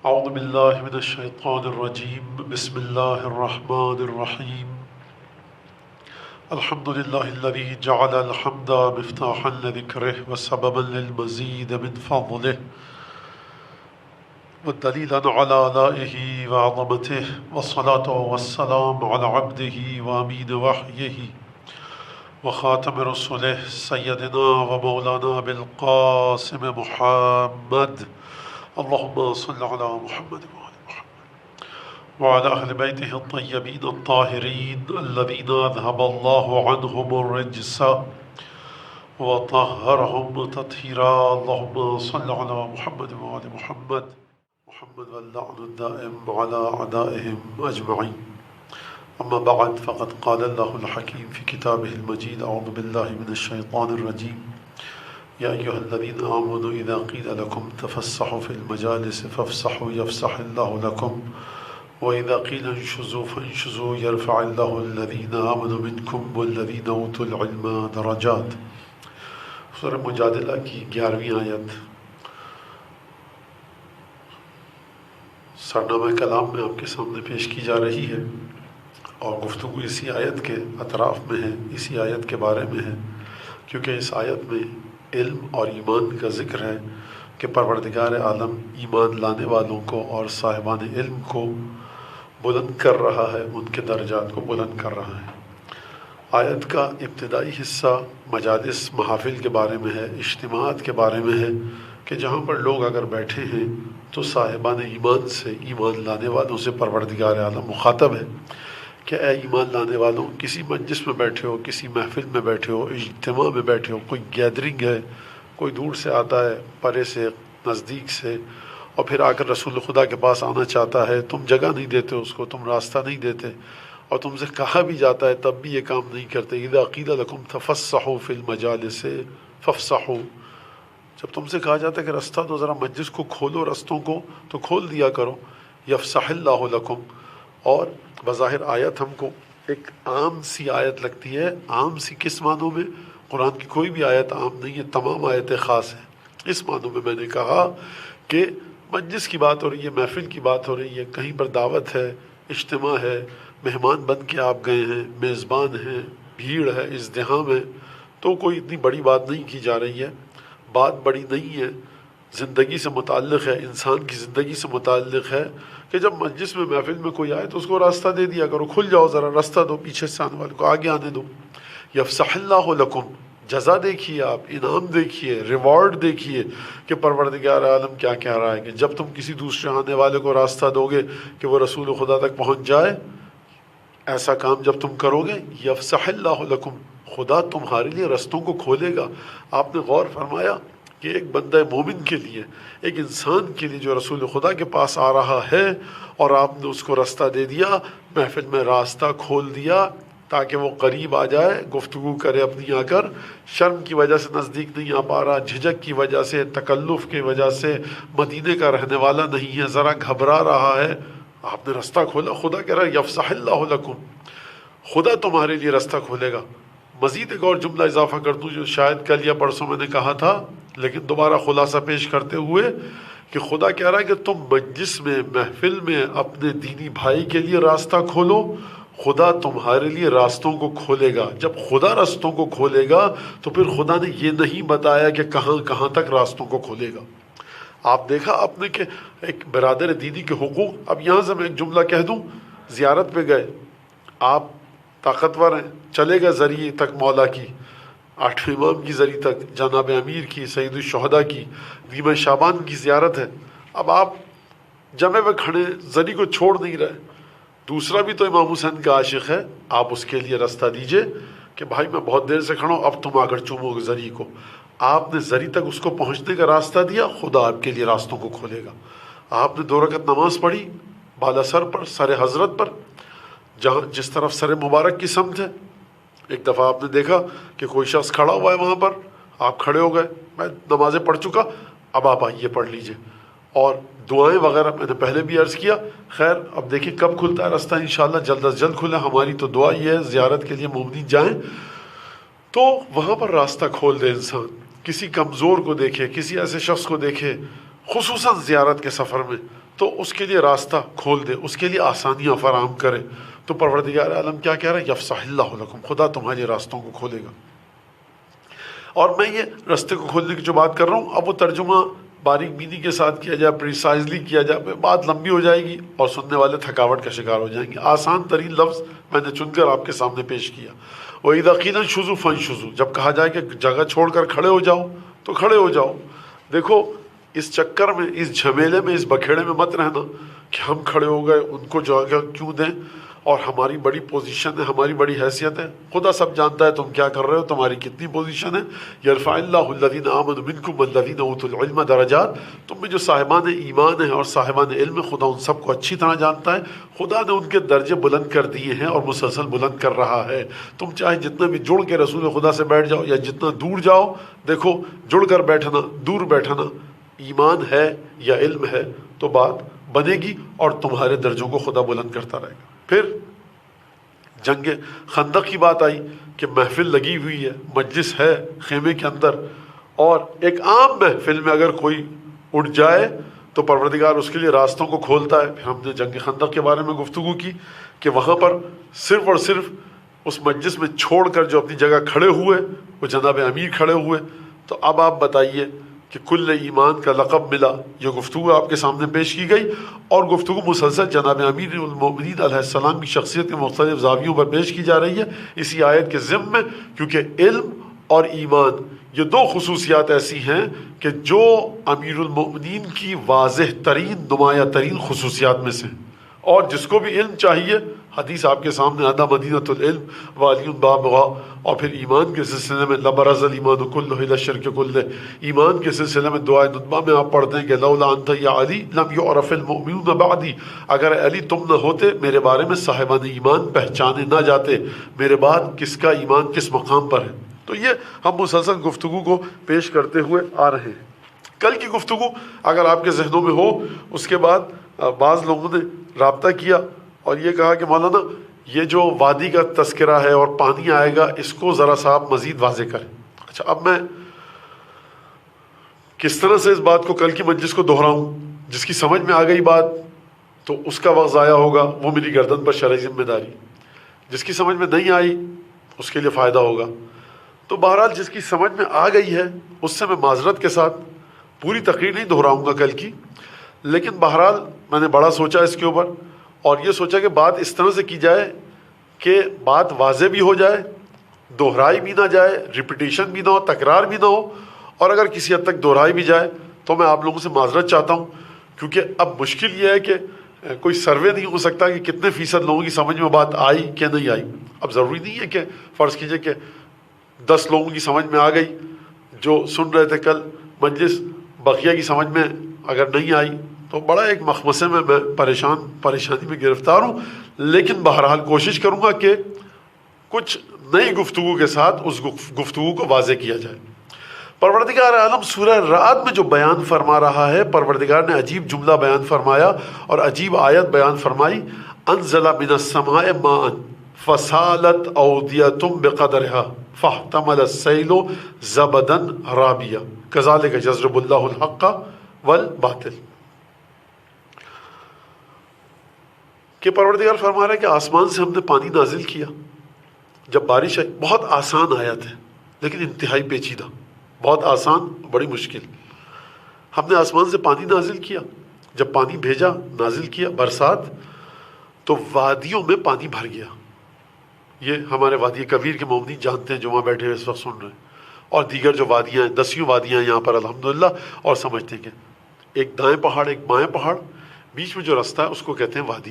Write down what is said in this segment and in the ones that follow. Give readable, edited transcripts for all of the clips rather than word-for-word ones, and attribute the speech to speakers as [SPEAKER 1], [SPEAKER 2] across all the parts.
[SPEAKER 1] أعوذ بالله من الشيطان الرجيم بسم الله الرحمن الرحيم الحمد لله الذي جعل الحمد مفتاحا لذكره وسببا للمزيد من فضله ودليلا على آلائه وعظمته والصلاة والسلام على عبده وأمين وحيه وخاتم رسله سيدنا ومولانا بالقاسم محمد اللهم صل على محمد وعلى أهل بيته الطيبين الطاهرين الذين أذهب الله عنهم الرجس وطهرهم تطهيرا اللهم صل على محمد وعلى محمد واللعن الدائم على أعدائهم أجمعين. أما بعد فقد قال الله الحكيم في كتابه المجيد أعوذ بالله من الشيطان الرجيم يا أيها الذين آمنوا إذا قيل لكم تفسحوا في المجالس فافسحوا يفسح الله لكم وإذا قيل انشزوا فانشزوا يرفع الله الذين آمنوا منكم والذين أوتوا العلم درجات. سورہ مجادلہ کی 11ویں آیت سرنامہ کلام میں آپ کے سامنے پیش کی جا رہی ہے اور گفتگو اسی آیت کے اطراف میں ہے، اسی آیت کے بارے میں ہے، کیونکہ اس آیت میں علم اور ایمان کا ذکر ہے کہ پروردگار عالم ایمان لانے والوں کو اور صاحبان علم کو بلند کر رہا ہے، ان کے درجات کو بلند کر رہا ہے۔ آیت کا ابتدائی حصہ مجالس محافل کے بارے میں ہے، اجتماعات کے بارے میں ہے کہ جہاں پر لوگ اگر بیٹھے ہیں تو صاحبان ایمان سے، ایمان لانے والوں سے پروردگار عالم مخاطب ہے کہ اے ایمان لانے والوں، کسی مجلس میں بیٹھے ہو، کسی محفل میں بیٹھے ہو، اجتماع میں بیٹھے ہو، کوئی گیدرنگ ہے، کوئی دور سے آتا ہے، پرے سے، نزدیک سے، اور پھر آ کر رسول خدا کے پاس آنا چاہتا ہے، تم جگہ نہیں دیتے اس کو، تم راستہ نہیں دیتے، اور تم سے کہا بھی جاتا ہے تب بھی یہ کام نہیں کرتے۔ اذا قیل لکم تفسحوا فی المجالس فافسحوا، جب تم سے کہا جاتا ہے کہ رستہ دو، ذرا مجلس کو کھولو، رستوں کو تو کھول دیا کرو، یفسح اللہ لکم۔ اور بظاہر آیت ہم کو ایک عام سی آیت لگتی ہے، عام سی کس معنوں میں؟ قرآن کی کوئی بھی آیت عام نہیں ہے، تمام آیتیں خاص ہیں۔ اس معنوں میں نے کہا کہ مجلس کی بات ہو رہی ہے، محفل کی بات ہو رہی ہے، کہیں پر دعوت ہے، اجتماع ہے، مہمان بن کے آپ گئے ہیں، میزبان ہیں، بھیڑ ہے، ازدحام ہے، تو کوئی اتنی بڑی بات نہیں کی جا رہی ہے، بات بڑی نہیں ہے، زندگی سے متعلق ہے، انسان کی زندگی سے متعلق ہے کہ جب مجلس میں محفل میں کوئی آئے تو اس کو راستہ دے دیا کرو، کھل جاؤ، ذرا راستہ دو، پیچھے سے آنے والے کو آگے آنے دو۔ یفسح اللہ لکم، جزا دیکھیے، آپ انعام دیکھیے، ریوارڈ دیکھیے کہ پروردگار عالم کیا کہہ رہا ہے کہ جب تم کسی دوسرے آنے والے کو راستہ دو گے کہ وہ رسول خدا تک پہنچ جائے، ایسا کام جب تم کرو گے، یفسح اللہ لکم، خدا تمہارے لیے رستوں کو کھولے گا۔ آپ نے غور فرمایا کہ ایک بندہ مومن کے لیے، ایک انسان کے لیے جو رسول خدا کے پاس آ رہا ہے اور آپ نے اس کو راستہ دے دیا، محفل میں راستہ کھول دیا تاکہ وہ قریب آ جائے، گفتگو کرے اپنی آ کر، شرم کی وجہ سے نزدیک نہیں آ پا رہا، جھجک کی وجہ سے، تکلف کی وجہ سے، مدینے کا رہنے والا نہیں ہے، ذرا گھبرا رہا ہے، آپ نے راستہ کھولا۔ خدا کہہ رہا ہے یفسح اللہ لکم، خدا تمہارے لیے راستہ کھولے گا۔ مزید ایک اور جملہ اضافہ کر دوں جو شاید کل یا پرسوں میں نے کہا تھا، لیکن دوبارہ خلاصہ پیش کرتے ہوئے کہ خدا کہہ رہا ہے کہ تم مجلس میں، محفل میں اپنے دینی بھائی کے لیے راستہ کھولو، خدا تمہارے لیے راستوں کو کھولے گا۔ جب خدا راستوں کو کھولے گا تو پھر خدا نے یہ نہیں بتایا کہ کہاں کہاں تک راستوں کو کھولے گا۔ آپ دیکھا آپ نے کہ ایک برادر دینی کے حقوق، اب یہاں سے میں ایک جملہ کہہ دوں، زیارت پہ گئے، آپ طاقتور ہیں، چلے گئے ذریعے تک مولا کی، 8ویں امام کی ذریعے تک، جناب امیر کی، سید الشہداء کی، نیمہ شعبان کی زیارت ہے، اب آپ جمع میں کھڑے ذریعے کو چھوڑ نہیں رہے، دوسرا بھی تو امام حسین کا عاشق ہے، آپ اس کے لیے راستہ دیجئے کہ بھائی میں بہت دیر سے کھڑا ہوں، اب تم آ کر چومو گے ذریعے کو۔ آپ نے ذریعے تک اس کو پہنچنے کا راستہ دیا، خدا آپ کے لیے راستوں کو کھولے گا۔ آپ نے 2 رکعت نماز پڑھی بالا سر پر، سر حضرت پر، جہاں جس طرف سر مبارک کی سمت ہے۔ ایک دفعہ آپ نے دیکھا کہ کوئی شخص کھڑا ہوا ہے وہاں پر، آپ کھڑے ہو گئے، میں نمازیں پڑھ چکا، اب آپ آئیے پڑھ لیجئے، اور دعائیں وغیرہ میں نے پہلے بھی عرض کیا۔ خیر اب دیکھیں کب کھلتا ہے راستہ، انشاءاللہ جلد از جلد کھلے۔ ہماری تو دعا یہ ہے زیارت کے لیے مومنین جائیں تو وہاں پر راستہ کھول دے انسان، کسی کمزور کو دیکھے، کسی ایسے شخص کو دیکھے، خصوصاً زیارت کے سفر میں، تو اس کے لیے راستہ کھول دے، اس کے لیے آسانیاں فراہم کرے۔ تو پروردگار عالم کیا کہہ رہا ہے؟ یفصح اللہ لکم، خدا تمہارے راستوں کو کھولے گا۔ اور میں یہ راستے کو کھولنے کی جو بات کر رہا ہوں، اب وہ ترجمہ باریک بینی کے ساتھ کیا جائے، پریسائزلی کیا جائے، بات لمبی ہو جائے گی اور سننے والے تھکاوٹ کا شکار ہو جائیں گے۔ آسان ترین لفظ میں نے چن کر آپ کے سامنے پیش کیا۔ وَإِذَا قِيلَ انشُزُوا فَانشُزُوا، جب کہا جائے کہ جگہ چھوڑ کر کھڑے ہو جاؤ تو کھڑے ہو جاؤ۔ دیکھو اس چکر میں، اس جھمیلے میں، اس بکھیڑے میں مت رہنا کہ ہم کھڑے ہو گئے، ان کو جگہ کیوں دیں، اور ہماری بڑی پوزیشن ہے، ہماری بڑی حیثیت ہے۔ خدا سب جانتا ہے تم کیا کر رہے ہو، تمہاری کتنی پوزیشن ہے۔ یرفع اللہ الذین آمنوا منکم والذین اوتوا العلم درجات، تم میں جو صاحبان ایمان ہیں اور صاحبان علم، خدا ان سب کو اچھی طرح جانتا ہے۔ خدا نے ان کے درجے بلند کر دیے ہیں اور مسلسل بلند کر رہا ہے۔ تم چاہے جتنا بھی جڑ کے رسول خدا سے بیٹھ جاؤ یا جتنا دور جاؤ، دیکھو جڑ کر بیٹھنا، دور بیٹھنا، ایمان ہے یا علم ہے تو بات بنے گی اور تمہارے درجوں کو خدا بلند کرتا رہے گا۔ پھر جنگ خندق کی بات آئی کہ محفل لگی ہوئی ہے، مجلس ہے خیمے کے اندر، اور ایک عام محفل میں اگر کوئی اٹھ جائے تو پروردگار اس کے لیے راستوں کو کھولتا ہے۔ پھر ہم نے جنگ خندق کے بارے میں گفتگو کی کہ وہاں پر صرف اور صرف اس مجلس میں چھوڑ کر جو اپنی جگہ کھڑے ہوئے وہ جناب امیر کھڑے ہوئے۔ تو اب آپ بتائیے کہ کل ایمان کا لقب ملا، یہ گفتگو آپ کے سامنے پیش کی گئی، اور گفتگو مسلسل جناب امیر المومنین علیہ السلام کی شخصیت کے مختلف زاویوں پر پیش کی جا رہی ہے اسی آیت کے ضمن میں، کیونکہ علم اور ایمان یہ دو خصوصیات ایسی ہیں کہ جو امیر المومنین کی واضح ترین، نمایاں ترین خصوصیات میں سے ہیں، اور جس کو بھی علم چاہیے، حدیث آپ کے سامنے انا مدینۃ العلم وعلی بابها۔ اور پھر ایمان کے سلسلے میں لبرز الایمان کلہ الی الشرک کلہ، ایمان کے سلسلے میں دعائے ندبہ میں آپ پڑھتے ہیں کہ لولا انت یا علی لم یعرف المؤمنون بعدی، اگر علی تم نہ ہوتے میرے بارے میں صاحبان ایمان پہچانے نہ جاتے، میرے بعد کس کا ایمان کس مقام پر ہے۔ تو یہ ہم مسلسل گفتگو کو پیش کرتے ہوئے آ رہے ہیں۔ کل کی گفتگو اگر آپ کے ذہنوں میں ہو، اس کے بعد بعض لوگوں نے رابطہ کیا اور یہ کہا کہ مولانا یہ جو وادی کا تذکرہ ہے اور پانی آئے گا، اس کو ذرا سا آپ مزید واضح کریں۔ اچھا، اب میں کس طرح سے اس بات کو کل کی مجلس کو دہراؤں؟ جس کی سمجھ میں آ گئی بات تو اس کا وقت ضائع ہوگا، وہ میری گردن پر شرعی ذمہ داری۔ جس کی سمجھ میں نہیں آئی اس کے لیے فائدہ ہوگا۔ تو بہرحال جس کی سمجھ میں آ گئی ہے اس سے میں معذرت کے ساتھ پوری تقریر نہیں دہراؤں گا کل کی، لیکن بہرحال میں نے بڑا سوچا اس کے اوپر، اور یہ سوچا کہ بات اس طرح سے کی جائے کہ بات واضح بھی ہو جائے، دہرائی بھی نہ جائے، ریپیٹیشن بھی نہ ہو، تکرار بھی نہ ہو، اور اگر کسی حد تک دہرائی بھی جائے تو میں آپ لوگوں سے معذرت چاہتا ہوں، کیونکہ اب مشکل یہ ہے کہ کوئی سروے نہیں ہو سکتا کہ کتنے فیصد لوگوں کی سمجھ میں بات آئی کہ نہیں آئی۔ اب ضروری نہیں ہے کہ فرض کیجئے کہ 10 لوگوں کی سمجھ میں آ گئی جو سن رہے تھے کل مجلس، بقیہ کی سمجھ میں اگر نہیں آئی تو بڑا ایک مخمصے میں پریشانی میں گرفتار ہوں، لیکن بہرحال کوشش کروں گا کہ کچھ نئی گفتگو کے ساتھ اس گفتگو کو واضح کیا جائے۔ پروردگار عالم سورہ رعد میں جو بیان فرما رہا ہے، پروردگار نے عجیب جملہ بیان فرمایا اور عجیب آیت بیان فرمائی، انزل من السماء ماء فسالت اودیۃ بقدرها فاحتمل السیل زبدا رابیا کذلک یضرب اللہ الحق والباطل۔ کہ پروردگار فرما رہا ہے کہ آسمان سے ہم نے پانی نازل کیا، جب بارش آئی، بہت آسان آیت ہے لیکن انتہائی پیچیدہ، بہت آسان بڑی مشکل۔ ہم نے آسمان سے پانی نازل کیا، جب پانی بھیجا، نازل کیا برسات، تو وادیوں میں پانی بھر گیا۔ یہ ہمارے وادی کبیر کے مومنین جانتے ہیں جو وہاں بیٹھے ہوئے اس وقت سن رہے ہیں، اور دیگر جو وادیاں ہیں، 10 وادیاں ہیں یہاں پر الحمدللہ، اور سمجھتے ہیں کہ ایک دائیں پہاڑ ایک بائیں پہاڑ، بیچ میں جو راستہ ہے اس کو کہتے ہیں وادی۔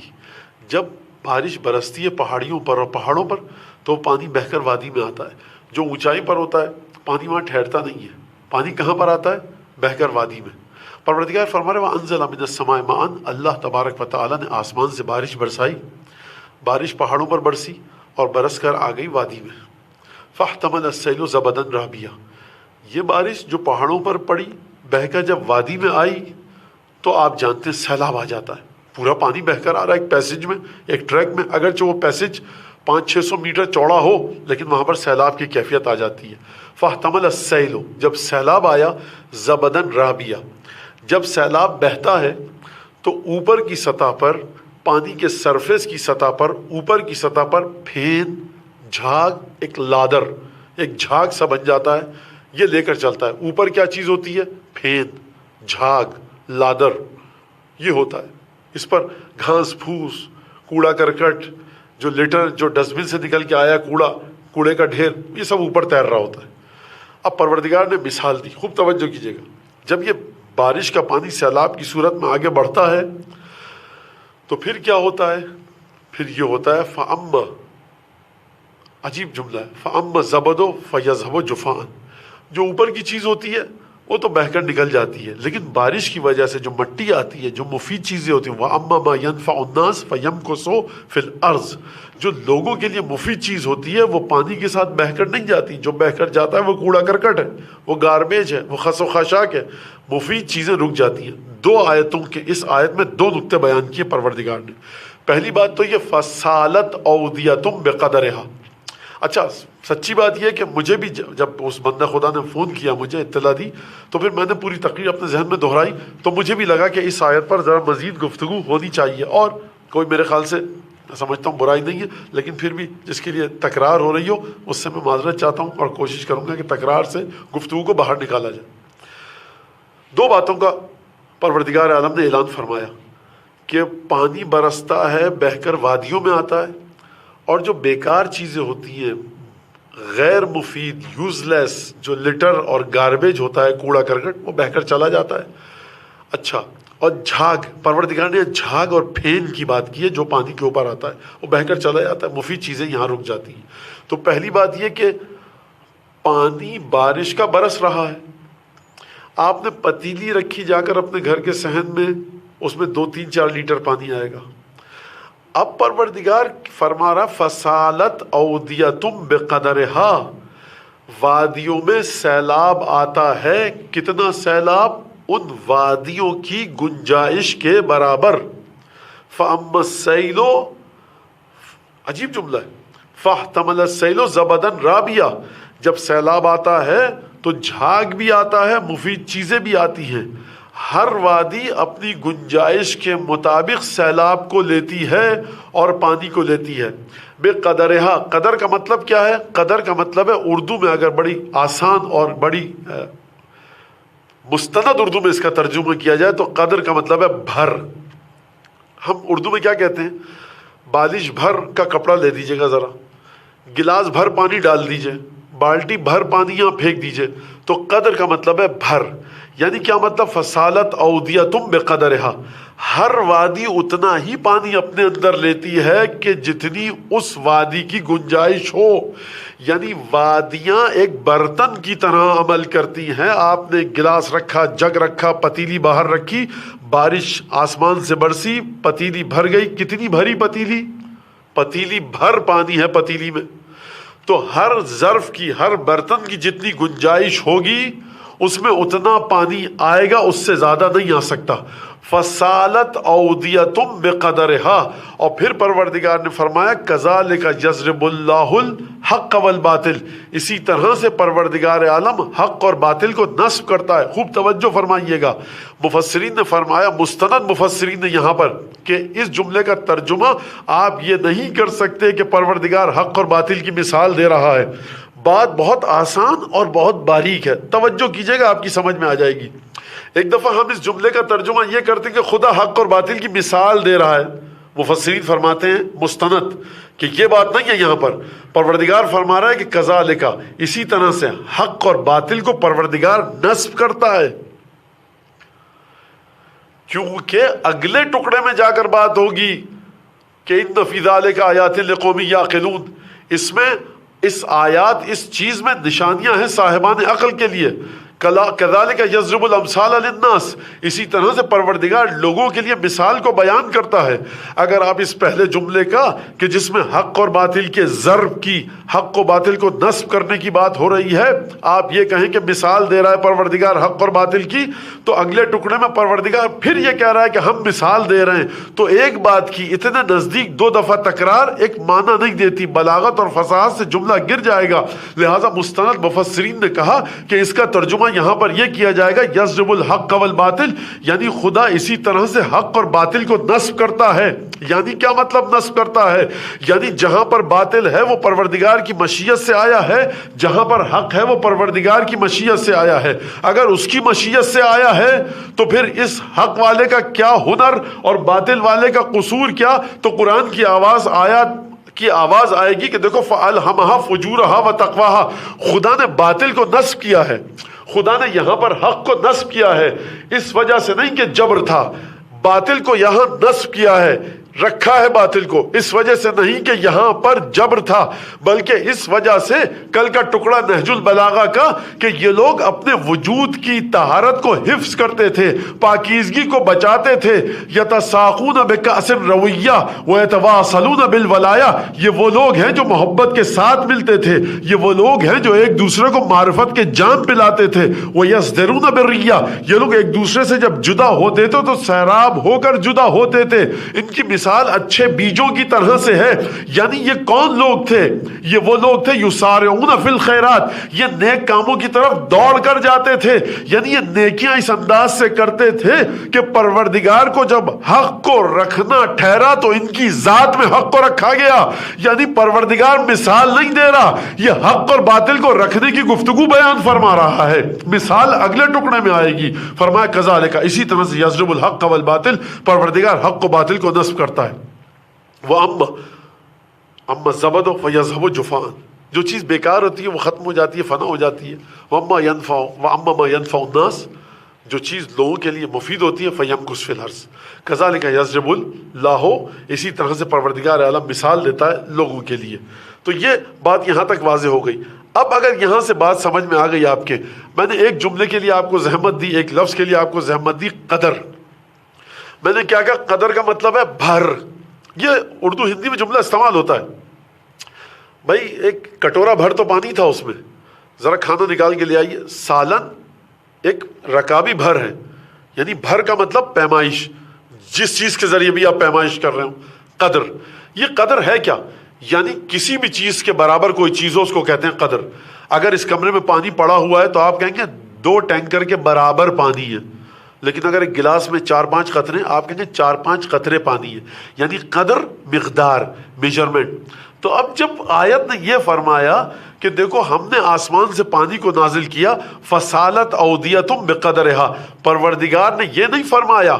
[SPEAKER 1] جب بارش برستی ہے پہاڑیوں پر اور پہاڑوں پر تو پانی بہہ کر وادی میں آتا ہے۔ جو اونچائی پر ہوتا ہے پانی وہاں ٹھہرتا نہیں ہے، پانی کہاں پر آتا ہے؟ بہہ کر وادی میں۔ پروردگار فرما رہے وَأَنزَلَ مِنَ السَّمَاءِ مَاءً، اللہ تبارک و تعالیٰ نے آسمان سے بارش برسائی، بارش پہاڑوں پر برسی اور برس کر آ گئی وادی میں۔ فَاحْتَمَلَ السَّيْلُ زَبَدًا رَابِيًا، یہ بارش جو پہاڑوں پر پڑی بہہ کر جب وادی میں آئی تو آپ جانتے ہیں سیلاب آ جاتا ہے، پورا پانی بہہ کر آ رہا ہے ایک پیسج میں، ایک ٹریک میں، اگرچہ وہ پیسج 500-600 میٹر چوڑا ہو لیکن وہاں پر سیلاب کی کیفیت آ جاتی ہے۔ فاحتمل السیل، جب سیلاب آیا، زبدن رابیہ، جب سیلاب بہتا ہے تو اوپر کی سطح پر، پانی کے سرفیس کی سطح پر، اوپر کی سطح پر پھین، جھاگ، ایک لادر، ایک جھاگ سا بن جاتا ہے، یہ لے کر چلتا ہے۔ اوپر کیا چیز ہوتی ہے؟ پھین، جھاگ، لادر، یہ ہوتا ہے۔ اس پر گھاس پھوس، کوڑا کرکٹ، جو لیٹر، جو ڈسٹ بن سے نکل کے آیا کوڑے کا ڈھیر، یہ سب اوپر تیر رہا ہوتا ہے۔ اب پروردگار نے مثال دی، خوب توجہ کیجیے گا۔ جب یہ بارش کا پانی سیلاب کی صورت میں آگے بڑھتا ہے تو پھر کیا ہوتا ہے؟ پھر یہ ہوتا ہے فَأَمَّا، عجیب جملہ ہے، فَأَمَّا الزَّبَدُ فَيَذْهَبُ جُفَاءً، جو اوپر کی چیز ہوتی ہے وہ تو بہہ کر نکل جاتی ہے، لیکن بارش کی وجہ سے جو مٹی آتی ہے، جو مفید چیزیں ہوتی ہیں، وَأَمَّا مَا يَنْفَعُ النَّاسَ فَيَمْكُثُ فِي الْأَرْضِ، جو لوگوں کے لیے مفید چیز ہوتی ہے وہ پانی کے ساتھ بہہ کر نہیں جاتی، جو بہہ کر جاتا ہے وہ کوڑا کرکٹ ہے، وہ گاربیج ہے، وہ خس و خاشاک ہے، مفید چیزیں رک جاتی ہیں۔ دو آیتوں کے، اس آیت میں دو نقطے بیان کیے پروردگار نے۔ پہلی بات تو یہ فَسَالَتْ أَوْدِيَةٌ بِقَدَرِهَا۔ اچھا، سچی بات یہ ہے کہ مجھے بھی جب اس بندہ خدا نے فون کیا، مجھے اطلاع دی، تو پھر میں نے پوری تقریر اپنے ذہن میں دہرائی، تو مجھے بھی لگا کہ اس آیت پر ذرا مزید گفتگو ہونی چاہیے، اور کوئی میرے خیال سے سمجھتا ہوں برائی نہیں ہے، لیکن پھر بھی جس کے لیے تکرار ہو رہی ہو اس سے میں معذرت چاہتا ہوں، اور کوشش کروں گا کہ تکرار سے گفتگو کو باہر نکالا جائے۔ دو باتوں کا پروردگار عالم نے اعلان فرمایا کہ پانی برستا ہے، بہہ کر وادیوں میں آتا ہے، اور جو بیکار چیزیں ہوتی ہیں، غیر مفید، یوز لیس، جو لٹر اور گاربیج ہوتا ہے، کوڑا کرکٹ، وہ بہہ کر چلا جاتا ہے۔ اچھا، اور جھاگ، پروردگار نے جھاگ اور پھین کی بات کی ہے، جو پانی کے اوپر آتا ہے وہ بہہ کر چلا جاتا ہے، مفید چیزیں یہاں رک جاتی ہیں۔ تو پہلی بات یہ کہ پانی بارش کا برس رہا ہے، آپ نے پتیلی رکھی جا کر اپنے گھر کے صحن میں، اس میں 2-3-4 لیٹر پانی آئے گا۔ اب پروردگار فرما رہا فَسَالَتْ أَوْدِيَةٌ بِقَدَرِهَا، وادیوں میں سیلاب آتا ہے، کتنا سیلاب؟ ان وادیوں کی گنجائش کے برابر۔ فَأَمَّا السَّيْلُ، عجیب جملہ ہے، فَاحْتَمَلَ السَّيْلُ زَبَدًا رَابِيًا، جب سیلاب آتا ہے تو جھاگ بھی آتا ہے، مفید چیزیں بھی آتی ہیں۔ ہر وادی اپنی گنجائش کے مطابق سیلاب کو لیتی ہے اور پانی کو لیتی ہے۔ بے قدرہا، قدر کا مطلب کیا ہے؟ قدر کا مطلب ہے، اردو میں اگر بڑی آسان اور بڑی مستند اردو میں اس کا ترجمہ کیا جائے تو قدر کا مطلب ہے بھر۔ ہم اردو میں کیا کہتے ہیں؟ بالش بھر کا کپڑا لے دیجیے گا، ذرا گلاس بھر پانی ڈال دیجیے، بالٹی بھر پانی یہاں پھینک دیجیے، تو قدر کا مطلب ہے بھر۔ یعنی کیا مطلب؟ فَسَالَتْ أَوْدِيَةٌ بِقَدَرِهَا، ہر وادی اتنا ہی پانی اپنے اندر لیتی ہے کہ جتنی اس وادی کی گنجائش ہو۔ یعنی وادیاں ایک برتن کی طرح عمل کرتی ہیں۔ آپ نے گلاس رکھا، جگ رکھا، پتیلی باہر رکھی، بارش آسمان سے برسی، پتیلی بھر گئی۔ کتنی بھری پتیلی؟ پتیلی بھر پانی ہے پتیلی میں۔ تو ہر ظرف کی، ہر برتن کی جتنی گنجائش ہوگی اس میں اتنا پانی آئے گا، اس سے زیادہ نہیں آ سکتا۔ فَسَالَتْ أَوْدِيَةٌ بِقَدَرِهَا، اور پھر پروردگار نے فرمایا كَذَلِكَ يَضْرِبُ اللَّهُ الْحَقَّ وَالْبَاطِلَ، اسی طرح سے پروردگار عالم حق اور باطل کو نصب کرتا ہے۔ خوب توجہ فرمائیے گا، مفسرین نے فرمایا، مستند مفسرین نے یہاں پر، کہ اس جملے کا ترجمہ آپ یہ نہیں کر سکتے کہ پروردگار حق اور باطل کی مثال دے رہا ہے۔ بات بہت آسان اور بہت باریک ہے، توجہ کیجئے گا، آپ کی سمجھ میں آ جائے گی۔ ایک دفعہ ہم اس جملے کا ترجمہ یہ کرتے ہیں کہ خدا حق اور باطل کی مثال دے رہا ہے۔ مفسرین فرماتے ہیں مستند کہ یہ بات نہیں ہے، یہاں پر پروردگار فرما رہا ہے کہ کذالک، اسی طرح سے حق اور باطل کو پروردگار نصب کرتا ہے، کیونکہ اگلے ٹکڑے میں جا کر بات ہوگی کہ ان فی ذلک آیات لقوم یعقلون، اس میں، اس آیات، اس چیز میں نشانیاں ہیں صاحبان عقل کے لیے۔ کذالک یضرب الامثال للناس، اسی طرح سے پروردگار لوگوں کے لیے مثال کو بیان کرتا ہے۔ اگر آپ اس پہلے جملے کا کہ جس میں حق اور باطل کے ضرب کی، حق و باطل کو نصب کرنے کی بات ہو رہی ہے، آپ یہ کہیں کہ مثال دے رہا ہے پروردگار حق اور باطل کی، تو اگلے ٹکڑے میں پروردگار پھر یہ کہہ رہا ہے کہ ہم مثال دے رہے ہیں۔ تو ایک بات کی اتنے نزدیک دو دفعہ تکرار ایک معنی نہیں دیتی، بلاغت اور فصاحت سے جملہ گر جائے گا۔ لہٰذا مستند مفسرین نے کہا کہ اس کا ترجمہ ترجمہ یہاں پر یہ کیا جائے گا یضرب الحق والباطل، یعنی خدا اسی طرح سے حق اور باطل کو نصب کرتا ہے۔ یعنی کیا مطلب نصب کرتا ہے؟ یعنی جہاں پر باطل ہے وہ پروردگار کی مشیت سے آیا ہے، جہاں پر حق ہے وہ پروردگار کی مشیت سے آیا ہے۔ اگر اس کی مشیت سے آیا ہے تو پھر اس حق والے کا کیا ہنر اور باطل والے کا قصور کیا؟ تو قرآن کی آواز آئے گی کہ دیکھو فَأَلْهَمَهَا فُجُورَهَا وَتَقْوَاهَا، خدا نے باطل کو نصب کیا ہے، خدا نے یہاں پر حق کو نصب کیا ہے، اس وجہ سے نہیں کہ جبر تھا، باطل کو یہاں نصب کیا ہے، رکھا ہے باطل کو، اس وجہ سے نہیں کہ یہاں پر جبر تھا، بلکہ اس وجہ سے کل کا ٹکڑا نہج البلاغہ کا کہ یہ لوگ اپنے وجود کی طہارت کو حفظ کرتے تھے، پاکیزگی کو بچاتے تھے۔ یتساقون بکأس رویہ ویتواصلون بالولایا، یہ وہ لوگ ہیں جو محبت کے ساتھ ملتے تھے، یہ وہ لوگ ہیں جو ایک دوسرے کو معرفت کے جام پلاتے تھے۔ ویصدرون بالریہ، یہ لوگ ایک دوسرے سے جب جدا ہوتے تھے تو سیراب ہو کر جدا ہوتے تھے۔ ان کی مثال اچھے بیجوں کی طرح سے ہے۔ یعنی یہ کون لوگ تھے؟ یہ وہ لوگ تھے یسارعون فی الخیرات، یہ نیک کاموں کی طرف دوڑ کر جاتے تھے، یعنی یہ نیکیاں اس انداز سے کرتے تھے کہ پروردگار کو جب حق کو رکھنا ٹھہرا تو ان کی ذات میں حق کو رکھا گیا۔ یعنی پروردگار مثال نہیں دے رہا، یہ حق اور باطل کو رکھنے کی گفتگو بیان فرما رہا ہے، مثال اگلے ٹکڑے میں آئے گی۔ فرمایا کذالک، اسی طرح سے یضرب الحق والباطل، پروردگار حق و باطل کو نصب کرتا ہے۔ اما الزبد فیذهب جفاء، جو چیز بیکار ہوتی ہے وہ ختم ہو جاتی ہے، فنا ہو جاتی ہے۔ واما ما ينفع الناس، جو چیز لوگوں کے لیے مفید ہوتی ہے، فیمکث فی الارض کذالک یضرب اللہ، اسی طرح سے پروردگار عالم مثال دیتا ہے لوگوں کے لیے۔ تو یہ بات یہاں تک واضح ہو گئی۔ اب اگر یہاں سے بات سمجھ میں آ گئی آپ کے، میں نے ایک جملے کے لیے آپ کو زحمت دی، ایک لفظ کے لیے آپ کو زحمت دی، قدر۔ میں نے کیا کہا؟ قدر کا مطلب ہے بھر۔ یہ اردو ہندی میں جملہ استعمال ہوتا ہے، بھائی ایک کٹورا بھر تو پانی تھا اس میں، ذرا کھانا نکال کے لے آئیے۔ سالن ایک رکابی بھر ہے، یعنی بھر کا مطلب پیمائش، جس چیز کے ذریعے بھی آپ پیمائش کر رہے ہو۔ قدر، یہ قدر ہے کیا؟ یعنی کسی بھی چیز کے برابر کوئی چیز ہو اس کو کہتے ہیں قدر۔ اگر اس کمرے میں پانی پڑا ہوا ہے تو آپ کہیں گے 2 ٹینکر کے برابر پانی ہے، لیکن اگر ایک گلاس میں 4-5 قطرے، آپ کہیں گے 4-5 قطرے پانی ہے، یعنی قدر، مقدار، میجرمنٹ۔ تو اب جب آیت نے یہ فرمایا کہ دیکھو ہم نے آسمان سے پانی کو نازل کیا، فسالت اودیتم بقدرہا، پروردگار نے یہ نہیں فرمایا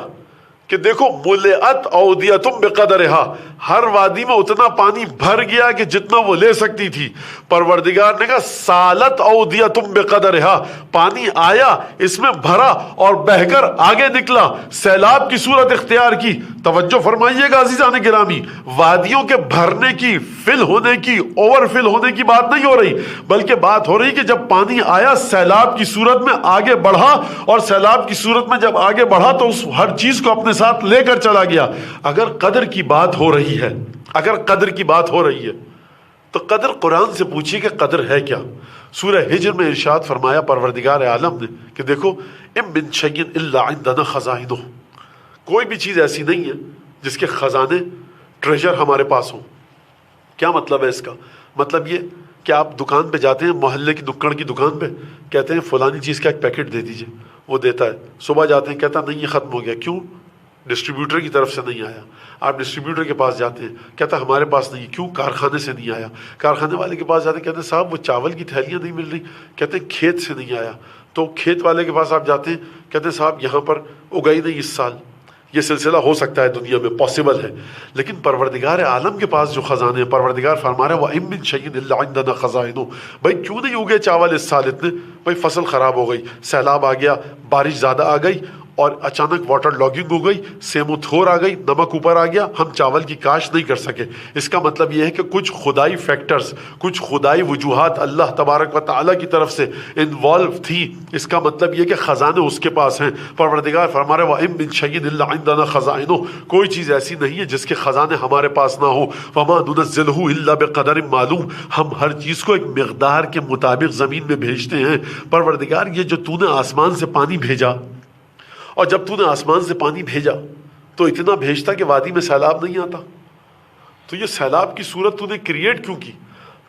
[SPEAKER 1] کہ دیکھو ملئت اودیتم بقدرہا، ہر وادی میں اتنا پانی بھر گیا کہ جتنا وہ لے سکتی تھی۔ پروردگار نے کہا سالت اودیتم بقدرہا، پانی آیا، اس میں بھرا اور بہہ کر آگے نکلا، سیلاب کی صورت اختیار کی۔ توجہ فرمائیے گا عزیزان گرامی، وادیوں کے بھرنے کی، فل ہونے کی، اوور فل ہونے کی بات نہیں ہو رہی، بلکہ بات ہو رہی کہ جب پانی آیا سیلاب کی صورت میں آگے بڑھا، اور سیلاب کی صورت میں جب آگے بڑھا تو اس ہر چیز کو اپنے ساتھ لے کر چلا گیا۔ اگر قدر کی بات ہو رہی ہے، اگر قدر کی بات ہو رہی ہے تو قدر قرآن سے پوچھیے کہ قدر ہے کیا۔ سورہ ہجر میں ارشاد فرمایا پروردگار عالم نے کہ دیکھو ام من شیء الا عندنا خزائنہ، کوئی بھی چیز ایسی نہیں ہے جس کے خزانے، ٹریجر ہمارے پاس ہوں۔ کیا مطلب ہے اس کا؟ مطلب یہ کہ آپ دکان پہ جاتے ہیں، محلے کی نکڑ کی دکان پہ، کہتے ہیں فلانی چیز کا ایک پیکٹ دے دیجئے، وہ دیتا ہے۔ صبح جاتے ہیں، کہتا نہیں یہ ختم ہو گیا، کیوں؟ ڈسٹریبیوٹر کی طرف سے نہیں آیا۔ آپ ڈسٹریبیوٹر کے پاس جاتے ہیں، کہتا ہمارے پاس نہیں، کیوں؟ کارخانے سے نہیں آیا۔ کارخانے والے کے پاس جاتے ہیں، کہتے ہیں صاحب وہ چاول کی تھیلیاں نہیں مل رہی، کہتے ہیں کھیت سے نہیں آیا۔ تو کھیت والے کے پاس آپ جاتے ہیں، کہتے ہیں صاحب یہاں پر اگائی نہیں اس سال۔ یہ سلسلہ ہو سکتا ہے دنیا میں، پاسبل ہے، لیکن پروردگار عالم کے پاس جو خزانے ہیں، پروردگار فرما رہا ہے وَإِن مِّن شَيْءٍ إِلَّا عِندَنَا خَزَائِنُهُ، بھائی کیوں نہیں اگے چاول اس سال اتنے؟ بھائی فصل خراب ہو گئی، سیلاب آ گیا، بارش زیادہ آ گئی، اور اچانک واٹر لاگنگ ہو گئی، سیم و تھور آ گئی، نمک اوپر آ گیا، ہم چاول کی کاشت نہیں کر سکے۔ اس کا مطلب یہ ہے کہ کچھ خدائی فیکٹرز، کچھ خدائی وجوہات اللہ تبارک و تعالیٰ کی طرف سے انوالو تھی۔ اس کا مطلب یہ کہ خزانے اس کے پاس ہیں۔ پروردگار فرما رہے ہیں وَإِن مِّن شَيْءٍ إِلَّا عِندَنَا خَزَائِنُهُ، کوئی چیز ایسی نہیں ہے جس کے خزانے ہمارے پاس نہ ہو۔ وَمَا نُنَزِّلُهُ إِلَّا بِقَدَرٍ مَّعْلُومٍ، ہم ہر چیز کو ایک مقدار کے مطابق زمین میں بھیجتے ہیں۔ پروردگار یہ جو تو نے آسمان سے پانی بھیجا، اور جب تو نے آسمان سے پانی بھیجا تو اتنا بھیجتا کہ وادی میں سیلاب نہیں آتا، تو یہ سیلاب کی صورت تو نے کریٹ کیوں کی؟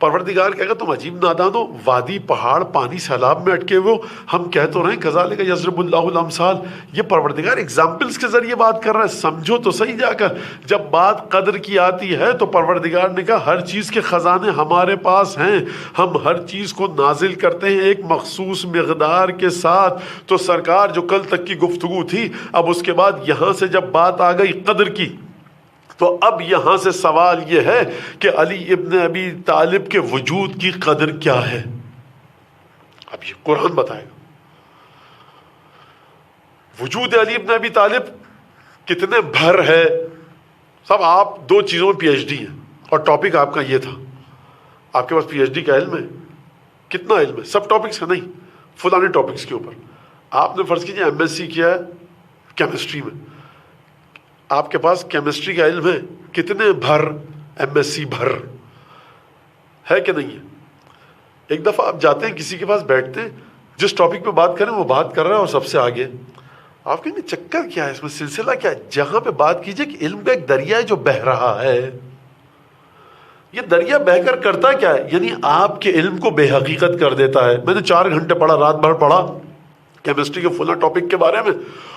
[SPEAKER 1] پروردگار کہے گا تم عجیب نادان ہو، وادی، پہاڑ، پانی، سیلاب میں اٹکے ہوئے ہو، ہم کہہ تو رہے ہیں کذالک یضرب اللہ الامثال، یہ پروردگار اگزامپلس کے ذریعے بات کر رہا ہے، سمجھو تو صحیح جا کر۔ جب بات قدر کی آتی ہے تو پروردگار نے کہا ہر چیز کے خزانے ہمارے پاس ہیں، ہم ہر چیز کو نازل کرتے ہیں ایک مخصوص مقدار کے ساتھ۔ تو سرکار جو کل تک کی گفتگو تھی، اب اس کے بعد یہاں سے جب بات آ گئی قدر کی، تو اب یہاں سے سوال یہ ہے کہ علی ابن ابی طالب کے وجود کی قدر کیا ہے؟ اب یہ قرآن بتائے گا۔ وجود علی ابن ابی طالب کتنے بھر ہے؟ سب آپ دو چیزوں میں پی ایچ ڈی ہیں، اور ٹاپک آپ کا یہ تھا، آپ کے پاس پی ایچ ڈی کا علم ہے، کتنا علم ہے؟ سب ٹاپکس کا نہیں، فلانے ٹاپکس کے اوپر۔ آپ نے فرض کیجیے ایم ایس سی کیا ہے کیمسٹری میں، آپ کے پاس کیمسٹری کا علم ہے، کتنے بھر ایم ایس سی بھر ہے کہ نہیں ہے؟ ایک دفعہ آپ جاتے ہیں کسی کے پاس، بیٹھتے ہیں، جس ٹاپک پہ بات کریں وہ بات کر رہا ہے اور سب سے آگے، آپ کہیں گے چکر کیا ہے اس میں، سلسلہ کیا ہے؟ جہاں پہ بات کیجئے کہ علم کا ایک دریا ہے جو بہہ رہا ہے، یہ دریا بہ کر کرتا کیا ہے؟ یعنی آپ کے علم کو بے حقیقت کر دیتا ہے۔ میں نے 4 گھنٹے پڑھا، رات بھر پڑھا کیمسٹری کے فلاں ٹاپک کے بارے میں،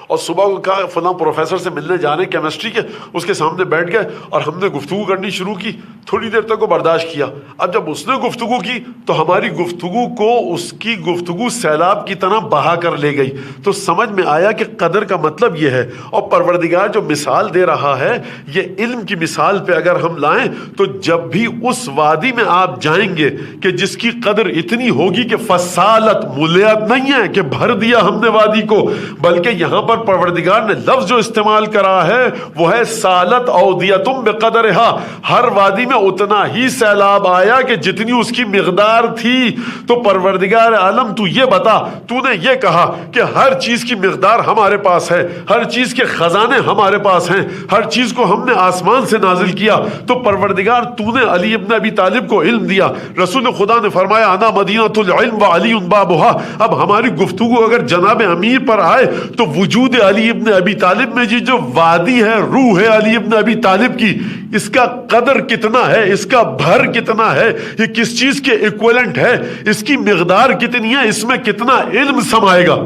[SPEAKER 1] اور صبح کو کہا فلاں پروفیسر سے ملنے جانے کیمسٹری کے، اس کے سامنے بیٹھ گئے اور ہم نے گفتگو کرنی شروع کی، تھوڑی دیر تک وہ برداشت کیا۔ اب جب اس نے گفتگو کی تو ہماری گفتگو کو اس کی گفتگو سیلاب کی طرح بہا کر لے گئی۔ تو سمجھ میں آیا کہ قدر کا مطلب یہ ہے، اور پروردگار جو مثال دے رہا ہے، یہ علم کی مثال پہ اگر ہم لائیں تو جب بھی اس وادی میں آپ جائیں گے کہ جس کی قدر اتنی ہوگی کہ فصالت، ملیت نہیں ہے کہ بھر دیا ہم نے وادی کو، بلکہ یہاں پر پروردگار نے لفظ جو استعمال کرا ہے وہ ہے سالت اودیتم بقدرہا، ہر وادی میں اتنا ہی سیلاب آیا کہ جتنی اس کی مقدار تھی۔ تو پروردگار عالم تو یہ بتا، تو نے یہ کہا کہ ہر چیز کی مقدار ہمارے پاس ہے، ہر چیز کے خزانے ہمارے پاس ہیں، ہر چیز کو ہم نے آسمان سے نازل کیا۔ تو پروردگار تو نے علی ابن ابی طالب کو علم دیا، رسول خدا نے فرمایا انا مدینۃ العلم وعلی بابھا۔ اب ہماری گفتگو اگر جناب امیر پر آئے تو وجود علی ابن ابی طالب میں جو وادی ہے، روح ہے علی ابن ابی طالب کی، اس کا قدر کتنا ہے، اس کا بھر کتنا ہے، یہ کس چیز کے ایکویلنٹ ہے، اس کی مقدار کتنی ہے، اس میں کتنا علم سمائے گا۔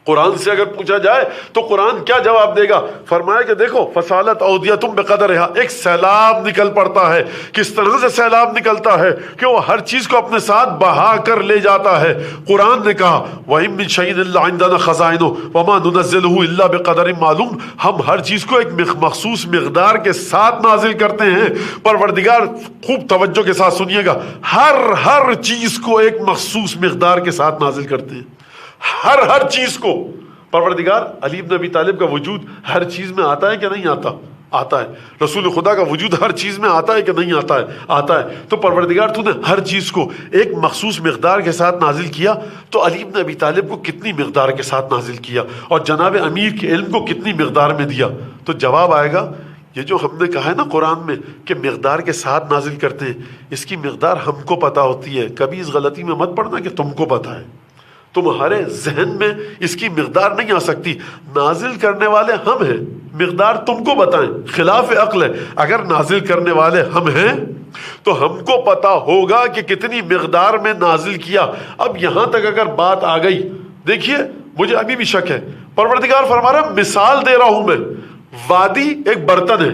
[SPEAKER 1] قرآن سے اگر پوچھا جائے تو قرآن کیا جواب دے گا؟ فرمایا کہ دیکھو فصالت اودیتم بقدرہا، ایک سیلاب نکل پڑتا ہے۔ کس طرح سے سیلاب نکلتا ہے کہ وہ ہر چیز کو اپنے ساتھ بہا کر لے جاتا ہے۔ قرآن نے کہا وَإِن مِّن شَيْءٍ إِلَّا عِندَنَا خَزَائِنُهُ وَمَا نُنَزِّلُهُ إِلَّا بِقَدَرٍ مَّعْلُومٍ، ہم ہر چیز کو ایک مخصوص مقدار کے ساتھ نازل کرتے ہیں۔ پروردگار خوب توجہ کے ساتھ سنیے گا، ہر چیز کو ایک مخصوص مقدار کے ساتھ نازل کرتے ہیں، ہر چیز کو۔ پروردگار علی ابن ابی طالب کا وجود ہر چیز میں آتا ہے کہ نہیں آتا؟ آتا ہے۔ رسول خدا کا وجود ہر چیز میں آتا ہے کہ نہیں آتا ہے؟ آتا ہے۔ تو پروردگار تو نے ہر چیز کو ایک مخصوص مقدار کے ساتھ نازل کیا، تو علی ابن ابی طالب کو کتنی مقدار کے ساتھ نازل کیا، اور جناب امیر کے علم کو کتنی مقدار میں دیا؟ تو جواب آئے گا یہ جو ہم نے کہا ہے نا قرآن میں کہ مقدار کے ساتھ نازل کرتے ہیں، اس کی مقدار ہم کو پتہ ہوتی ہے۔ کبھی اس غلطی میں مت پڑنا کہ تم کو پتہ ہے، تمہارے ذہن میں اس کی مقدار نہیں آ سکتی۔ نازل کرنے والے ہم ہیں، مقدار تم کو بتائیں، خلاف عقل ہے۔ اگر نازل کرنے والے ہم ہیں تو ہم کو پتا ہوگا کہ کتنی مقدار میں نازل کیا۔ اب یہاں تک اگر بات آ گئی، دیکھیے مجھے ابھی بھی شک ہے، پروردگار فرما رہا ہے مثال دے رہا ہوں میں، وادی ایک برتن ہے،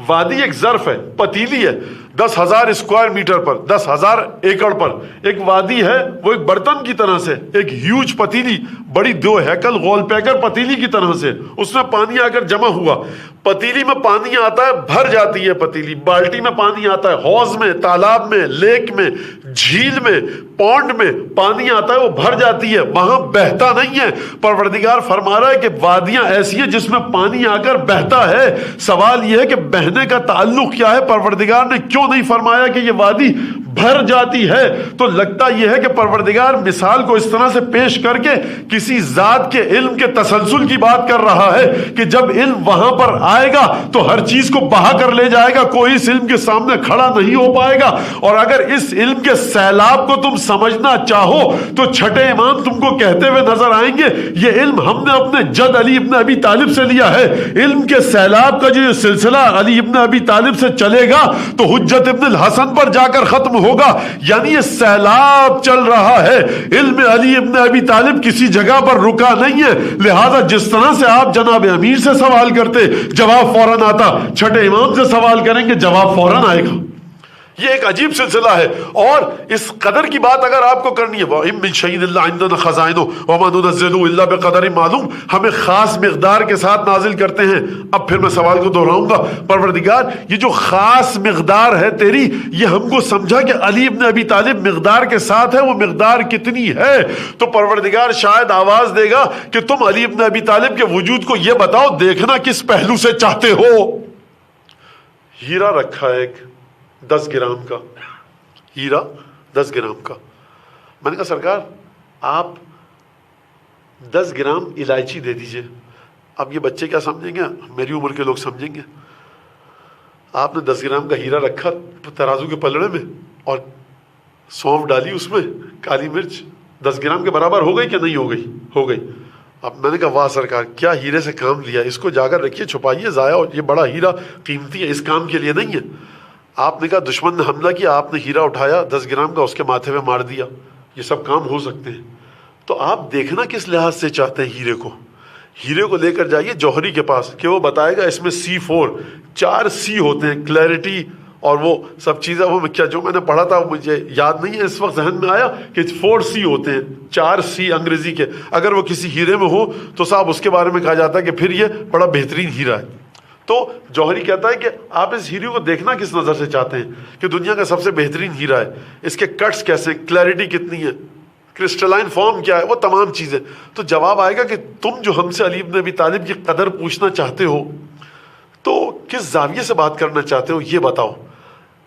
[SPEAKER 1] وادی ایک ظرف ہے، پتیلی ہے، 10,000 اسکوائر میٹر پر، 10,000 ایکڑ پر ایک وادی ہے، وہ ایک برتن کی طرح سے، ایک ہیوج پتیلی، بڑی 2 ہیکل غول پیکر پتیلی کی طرح سے، اس میں پانی آ کر جمع ہوا۔ پتیلی میں پانی آتا ہے، بھر جاتی ہے پتیلی، بالٹی میں پانی آتا ہے، حوض میں، تالاب میں، لیک میں، جھیل میں، پونڈ میں پانی آتا ہے، وہ بھر جاتی ہے، وہاں بہتا نہیں ہے۔ پروردگار فرما رہا ہے کہ وادیاں ایسی ہیں جس میں پانی آ کر بہتا ہے۔ سوال یہ ہے کہ بہنے کا تعلق کیا ہے؟ پروردگار نے کیوں نہیں فرمایا کہ یہ وادی بھر جاتی ہے؟ تو لگتا یہ ہے کہ پروردگار مثال کو اس طرح سے پیش کر کے کسی ذات کے علم کے تسلسل کی بات کر رہا ہے کہ جب علم وہاں پر آئے گا تو ہر چیز کو بہا کر لے جائے گا، کوئی اس علم کے سامنے کھڑا نہیں ہو پائے گا۔ اور اگر اس علم کے سیلاب کو تم سمجھنا چاہو تو چھٹے امام تم کو کہتے ہوئے نظر آئیں گے یہ علم ہم نے اپنے جد علی ابن ابی طالب سے لیا ہے۔ علم کے سیلاب کا جو یہ سلسلہ علی ابن ابی طالب سے چلے گا تو حجت ابن الحسن پر جا کر ختم ہوگا، یعنی یہ سیلاب چل رہا ہے۔ علم علی ابن ابی طالب کسی جگہ پر رکا نہیں ہے، لہذا جس طرح سے آپ جناب امیر سے سوال کرتے جواب فوراً آتا، چھٹے امام سے سوال کریں گے جواب فوراً آئے گا۔ یہ ایک عجیب سلسلہ ہے، اور اس قدر کی بات اگر آپ کو کرنی ہے وَإِن مِّن شَيْءٍ إِلَّا عِندَنَا خَزَائِنُهُ وَمَا نُنَزِّلُهُ إِلَّا بِقَدَرٍ معلوم، ہمیں خاص مقدار کے ساتھ نازل کرتے ہیں۔ اب پھر میں سوال کو دہراؤں گا، پروردگار یہ جو خاص مقدار ہے تیری، یہ ہم کو سمجھا کہ علی ابن ابی طالب مقدار کے ساتھ ہے، وہ مقدار کتنی ہے؟ تو پروردگار شاید آواز دے گا کہ تم علی ابن ابی طالب کے وجود کو یہ بتاؤ دیکھنا کس پہلو سے چاہتے ہو۔ ہیرا رکھا ہے ایک 10 گرام کا ہیرا، 10 گرام کا۔ میں نے کہا سرکار آپ 10 گرام الائچی دے دیجئے۔ اب یہ بچے کیا سمجھیں گے، میری عمر کے لوگ سمجھیں گے۔ آپ نے 10 گرام کا ہیرا رکھا ترازو کے پلڑے میں اور سونف ڈالی اس میں، کالی مرچ 10 گرام کے برابر ہو گئی کہ نہیں ہو گئی؟ ہو گئی۔ اب میں نے کہا واہ سرکار کیا ہیرے سے کام لیا، اس کو جا کر رکھیے چھپائیے، ضائع ہو، یہ بڑا ہیرا قیمتی ہے، اس کام کے لیے نہیں ہے۔ آپ نے کہا دشمن نے حملہ کیا، آپ نے ہیرا اٹھایا 10 گرام کا اس کے ماتھے پہ مار دیا، یہ سب کام ہو سکتے ہیں۔ تو آپ دیکھنا کس لحاظ سے چاہتے ہیں ہیرے کو۔ ہیرے کو لے کر جائیے جوہری کے پاس کہ وہ بتائے گا اس میں C4 4 C ہوتے ہیں، کلیئرٹی اور وہ سب چیزیں، وہ کیا جو میں نے پڑھا تھا مجھے یاد نہیں ہے، اس وقت ذہن میں آیا کہ 4 C ہوتے ہیں، 4 C انگریزی کے، اگر وہ کسی ہیرے میں ہو تو صاحب اس کے بارے میں کہا جاتا ہے کہ پھر یہ بڑا بہترین ہیرا ہے۔ تو جوہری کہتا ہے کہ آپ اس ہیرے کو دیکھنا کس نظر سے چاہتے ہیں کہ دنیا کا سب سے بہترین ہیرا ہے، اس کے کٹس کیسے ہیں، کلیئرٹی کتنی ہے، کرسٹلائن فارم کیا ہے، وہ تمام چیزیں۔ تو جواب آئے گا کہ تم جو ہم سے علی ابن ابی طالب کی قدر پوچھنا چاہتے ہو تو کس زاویے سے بات کرنا چاہتے ہو یہ بتاؤ۔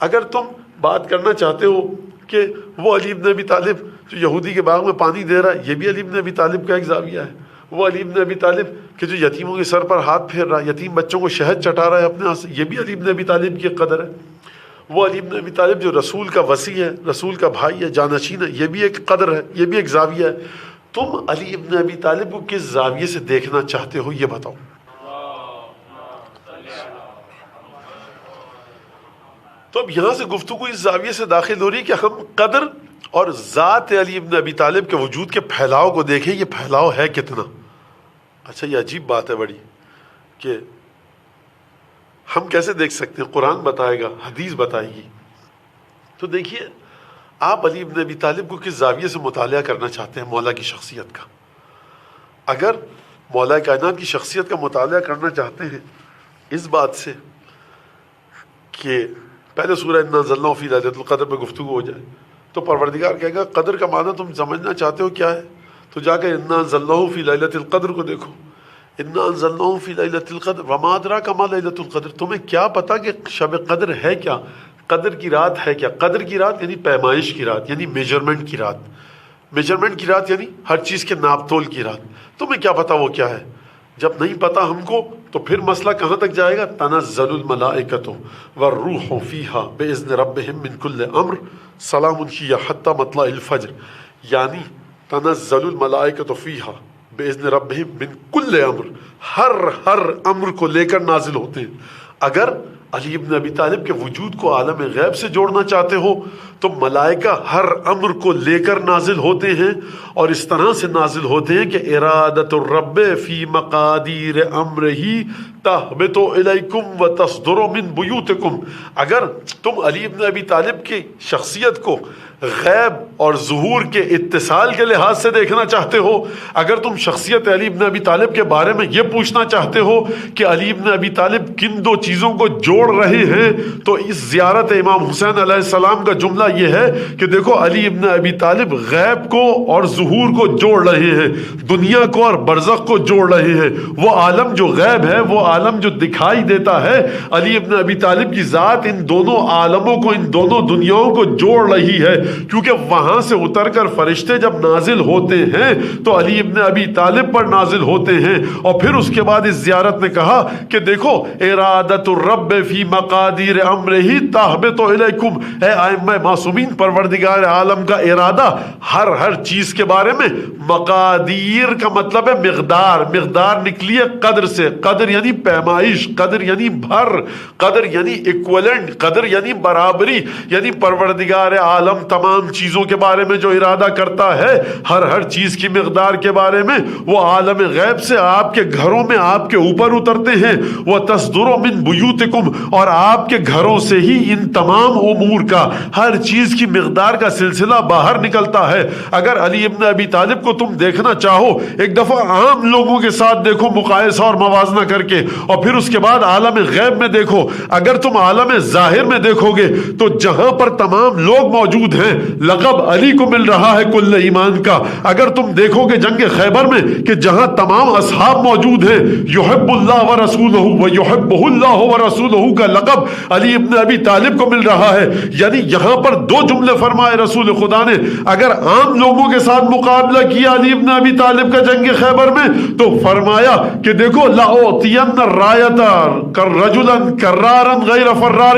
[SPEAKER 1] اگر تم بات کرنا چاہتے ہو کہ وہ علی ابن ابی طالب جو یہودی کے باغ میں پانی دے رہا ہے، یہ بھی علی ابن ابی طالب کا ایک زاویہ ہے۔ وہ علی ابن ابی طالب کہ جو یتیموں کے سر پر ہاتھ پھیر رہا ہے، یتیم بچوں کو شہد چٹا رہا ہے اپنے ہاتھ سے، یہ بھی علی ابن ابی طالب کی قدر ہے۔ وہ علی ابن ابی طالب جو رسول کا وصی ہے، رسول کا بھائی ہے، جانشین ہے، یہ بھی ایک قدر ہے، یہ بھی ایک زاویہ ہے۔ تم علی ابن ابی طالب کو کس زاویے سے دیکھنا چاہتے ہو یہ بتاؤ۔ تو اب یہاں سے گفتگو اس زاویے سے داخل ہو رہی ہے کہ ہم قدر اور ذات علی ابن ابی طالب کے وجود کے پھیلاؤ کو دیکھیں، یہ پھیلاؤ ہے کتنا۔ اچھا یہ عجیب بات ہے بڑی کہ ہم کیسے دیکھ سکتے ہیں، قرآن بتائے گا، حدیث بتائے گی۔ تو دیکھیے آپ علی ابن ابی طالب کو کس زاویے سے مطالعہ کرنا چاہتے ہیں مولا کی شخصیت کا۔ اگر مولا کائنات کی شخصیت کا مطالعہ کرنا چاہتے ہیں اس بات سے کہ پہلے سورہ انا انزلناہ فی لیلۃ القدر پہ گفتگو ہو جائے تو پروردگار کہے گا قدر کا معنی تم سمجھنا چاہتے ہو کیا ہے، تو جا کے انا انزلناہ فی لیلۃ القدر کو دیکھو، انا انزلناہ فی لیلۃ القدر وما ادراک ما لیلۃ القدر، تمہیں کیا پتا کہ شب قدر ہے کیا، قدر کی رات ہے کیا۔ قدر کی رات یعنی پیمائش کی رات، یعنی میجرمنٹ کی رات، میجرمنٹ کی رات یعنی ہر چیز کے ناپ تول کی رات۔ تمہیں کیا پتا وہ کیا ہے، جب نہیں پتا ہم کو تو پھر مسئلہ کہاں تک جائے گا، تنزل الملائکۃ والروح فیہا باذن ربہم من کل امر سلام ہی حتی مطلع الفجر، یعنی تنزل الملائکۃ فیہا باذن ربہم من کل امر، ہر امر کو لے کر نازل ہوتے ہیں۔ اگر علی ابن ابی طالب کے وجود کو عالم غیب سے جوڑنا چاہتے ہو تو ملائکہ ہر امر کو لے کر نازل ہوتے ہیں، اور اس طرح سے نازل ہوتے ہیں کہ ارادت الرب فی مقادیر امرہ تہبط الیکم وتصدر من بیوتکم۔ اگر تم علی ابن ابی طالب کی شخصیت کو غیب اور ظہور کے اتصال کے لحاظ سے دیکھنا چاہتے ہو، اگر تم شخصیت علی ابن ابی طالب کے بارے میں یہ پوچھنا چاہتے ہو کہ علی ابن ابی طالب کن دو چیزوں کو جوڑ رہے ہیں، تو اس زیارت امام حسین علیہ السلام کا جملہ یہ ہے کہ دیکھو علی ابن ابی طالب غیب کو اور ظہور کو جوڑ رہے ہیں، دنیا کو اور برزخ کو جوڑ رہے ہیں۔ وہ عالم جو غیب ہے، وہ عالم جو دکھائی دیتا ہے، علی ابن ابی طالب کی ذات ان دونوں عالموں کو، ان دونوں دنیاؤں کو جوڑ رہی ہے، کیونکہ وہاں سے اتر کر فرشتے جب نازل ہوتے ہیں تو علی ابن ابی طالب پر نازل ہوتے ہیں۔ اور پھر اس کے بعد اس زیارت نے کہا کہ دیکھو ارادت الرب فی مقادیر امرہ تہبط الیکم، اے ائمہ معصومین، پروردگار عالم کا ارادہ ہر چیز کے بارے میں، مقادیر کا مطلب ہے مقدار، مقدار نکلی ہے قدر سے، قدر یعنی پیمائش، قدر یعنی بھر، قدر یعنی ایکویلنٹ، قدر یعنی برابری، یعنی پروردگار عالم تمام چیزوں کے بارے میں جو ارادہ کرتا ہے، ہر چیز کی مقدار کے بارے میں، وہ عالم غیب سے آپ کے گھروں میں آپ کے اوپر اترتے ہیں، وَتَصْدُرُ مِن بُيُوتِكُمْ، اور آپ کے گھروں سے ہی ان تمام امور کا، ہر چیز کی مقدار کا سلسلہ باہر نکلتا ہے۔ اگر علی ابن ابی طالب کو تم دیکھنا چاہو، ایک دفعہ عام لوگوں کے ساتھ دیکھو مقایسہ اور موازنہ کر کے، اور پھر اس کے بعد عالم غیب میں دیکھو۔ اگر تم عالم ظاہر میں دیکھو گے تو جہاں پر تمام لوگ موجود ہیں، لقب علی کو مل رہا ہے کل ایمان کا۔ اگر تم دیکھو گے جنگ خیبر میں کہ جہاں تمام اصحاب موجود ہیں، یحب اللہ ورسولہ ویحبہ اللہ ورسولہ کا لقب علی ابن ابی طالب کو مل رہا ہے۔ یعنی یہاں پر دو جملے فرمائے رسول خدا نے، اگر عام لوگوں کے ساتھ مقابلہ کیا علی ابن ابی طالب کا جنگ خیبر میں، تو فرمایا کہ دیکھو لأعطین الرایۃ رجلا کرارا غیر فرار،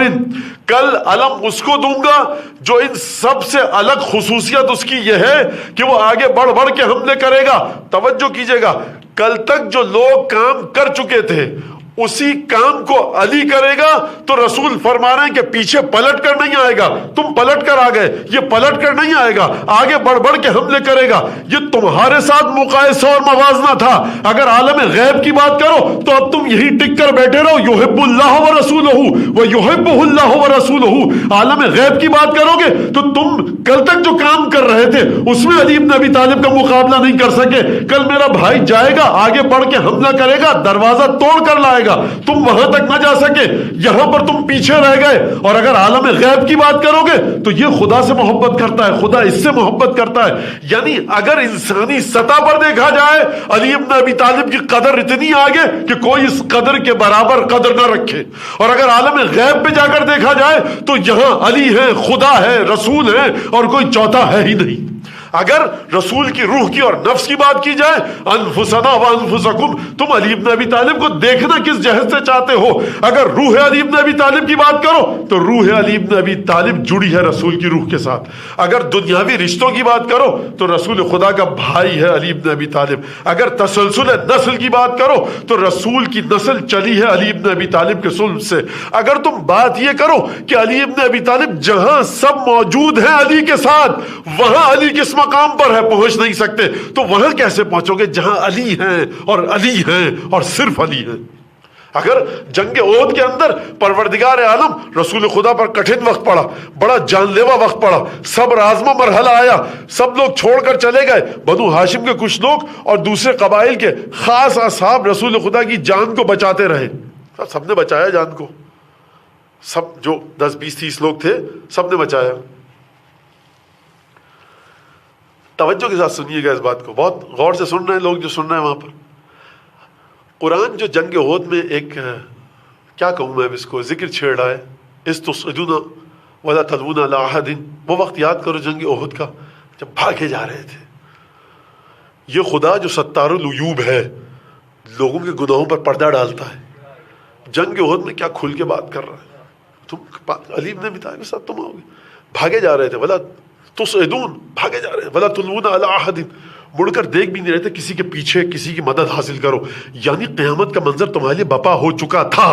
[SPEAKER 1] کل علم اس کو دوں گا جو ان سب سے الگ خصوصیت اس کی یہ ہے کہ وہ آگے بڑھ بڑھ کے حملے کرے گا۔ توجہ کیجئے گا، کل تک جو لوگ کام کر چکے تھے اسی کام کو علی کرے گا، تو رسول فرما رہے ہیں کہ پیچھے پلٹ کر نہیں آئے گا، تم پلٹ کر آ گئے، یہ پلٹ کر نہیں آئے گا، آگے بڑھ بڑھ کے حملے کرے گا۔ یہ تمہارے ساتھ مقایسہ اور موازنہ تھا۔ اگر عالم غیب کی بات کرو تو اب تم یہی ٹک کر بیٹھے رہو، یحب اللہ ورسولہ ویحبہ اللہ ورسولہ۔ عالم غیب کی بات کرو گے تو تم کل تک جو کام کر رہے تھے اس میں علی ابن ابی طالب کا مقابلہ نہیں کر سکے، کل میرا بھائی جائے گا، آگے بڑھ کے حملہ کرے گا، دروازہ توڑ کر لائے گا، تم وہاں تک نہ جا سکے، یہاں پر تم پیچھے رہ گئے۔ اور اگر عالم غیب کی بات کرو گے تو یہ خدا سے محبت کرتا ہے، خدا اس سے محبت کرتا ہے۔ یعنی اگر انسانی سطح پر دیکھا جائے، علی ابن ابی طالب کی قدر اتنی آگے کہ کوئی اس قدر کے برابر قدر نہ رکھے، اور اگر عالم غیب پہ جا کر دیکھا جائے تو یہاں علی ہے، خدا ہے، رسول ہے، اور کوئی چوتھا ہے ہی نہیں۔ اگر رسول کی روح کی اور نفس کی بات کی جائے، انفسنا و انفسکم، تم علی ابن ابی طالب کو دیکھنا کس جہت سے چاہتے ہو؟ اگر روح علی ابن ابی طالب کی بات کرو تو روح علی ابن ابی طالب جڑی ہے رسول کی روح کے ساتھ۔ اگر دنیاوی رشتوں کی بات کرو تو رسول خدا کا بھائی ہے علی ابن ابی طالب۔ اگر تسلسل نسل کی بات کرو تو رسول کی نسل چلی ہے علی ابن ابی طالب کے صلب سے۔ اگر تم بات یہ کرو کہ علی ابن ابی طالب جہاں سب موجود ہیں علی کے ساتھ، وہاں علی کس مقام پر ہے، پہنچ نہیں سکتے، تو وہاں کیسے پہنچو گے جہاں علی ہیں اور علی ہیں اور صرف علی ہیں؟ اگر جنگ احد کے اندر پروردگار عالم رسول خدا پر کٹھن وقت پڑا، بڑا جان لیوا وقت پڑا، صبر آزما مرحلہ آیا، سب لوگ چھوڑ کر چلے گئے، بنو ہاشم کے کچھ لوگ اور دوسرے قبائل کے خاص اصحاب رسول خدا کی جان کو بچاتے رہے۔ سب نے بچایا جان کو، سب جو 10 20 30 لوگ تھے سب نے بچایا۔ توجہ کے ساتھ سنیے گا اس بات کو، بہت غور سے سن رہے ہیں لوگ جو سن رہے ہیں وہاں پر۔ قرآن جو جنگ احد میں ایک کیا کہوں میں اس کو ذکر چھیڑ رہا ہے، اس تصعدون ولا تلوون علی احد، وہ وقت یاد کرو جنگ احد کا جب بھاگے جا رہے تھے۔ یہ خدا جو ستار العیوب ہے، لوگوں کے گناہوں پر پردہ ڈالتا ہے، جنگ احد میں کیا کھل کے بات کر رہا ہے۔ تم علی ابن ابی طالب کے ساتھ تم آؤگے، بھاگے جا رہے تھے، ولا تصعدون، بھاگے جا رہے ہیں، ولا تلوون علی احد، مڑ کر دیکھ بھی نہیں رہے تھے کسی کے پیچھے کسی کی مدد حاصل کرو، یعنی قیامت کا منظر تمہارے لیے بپا ہو چکا تھا۔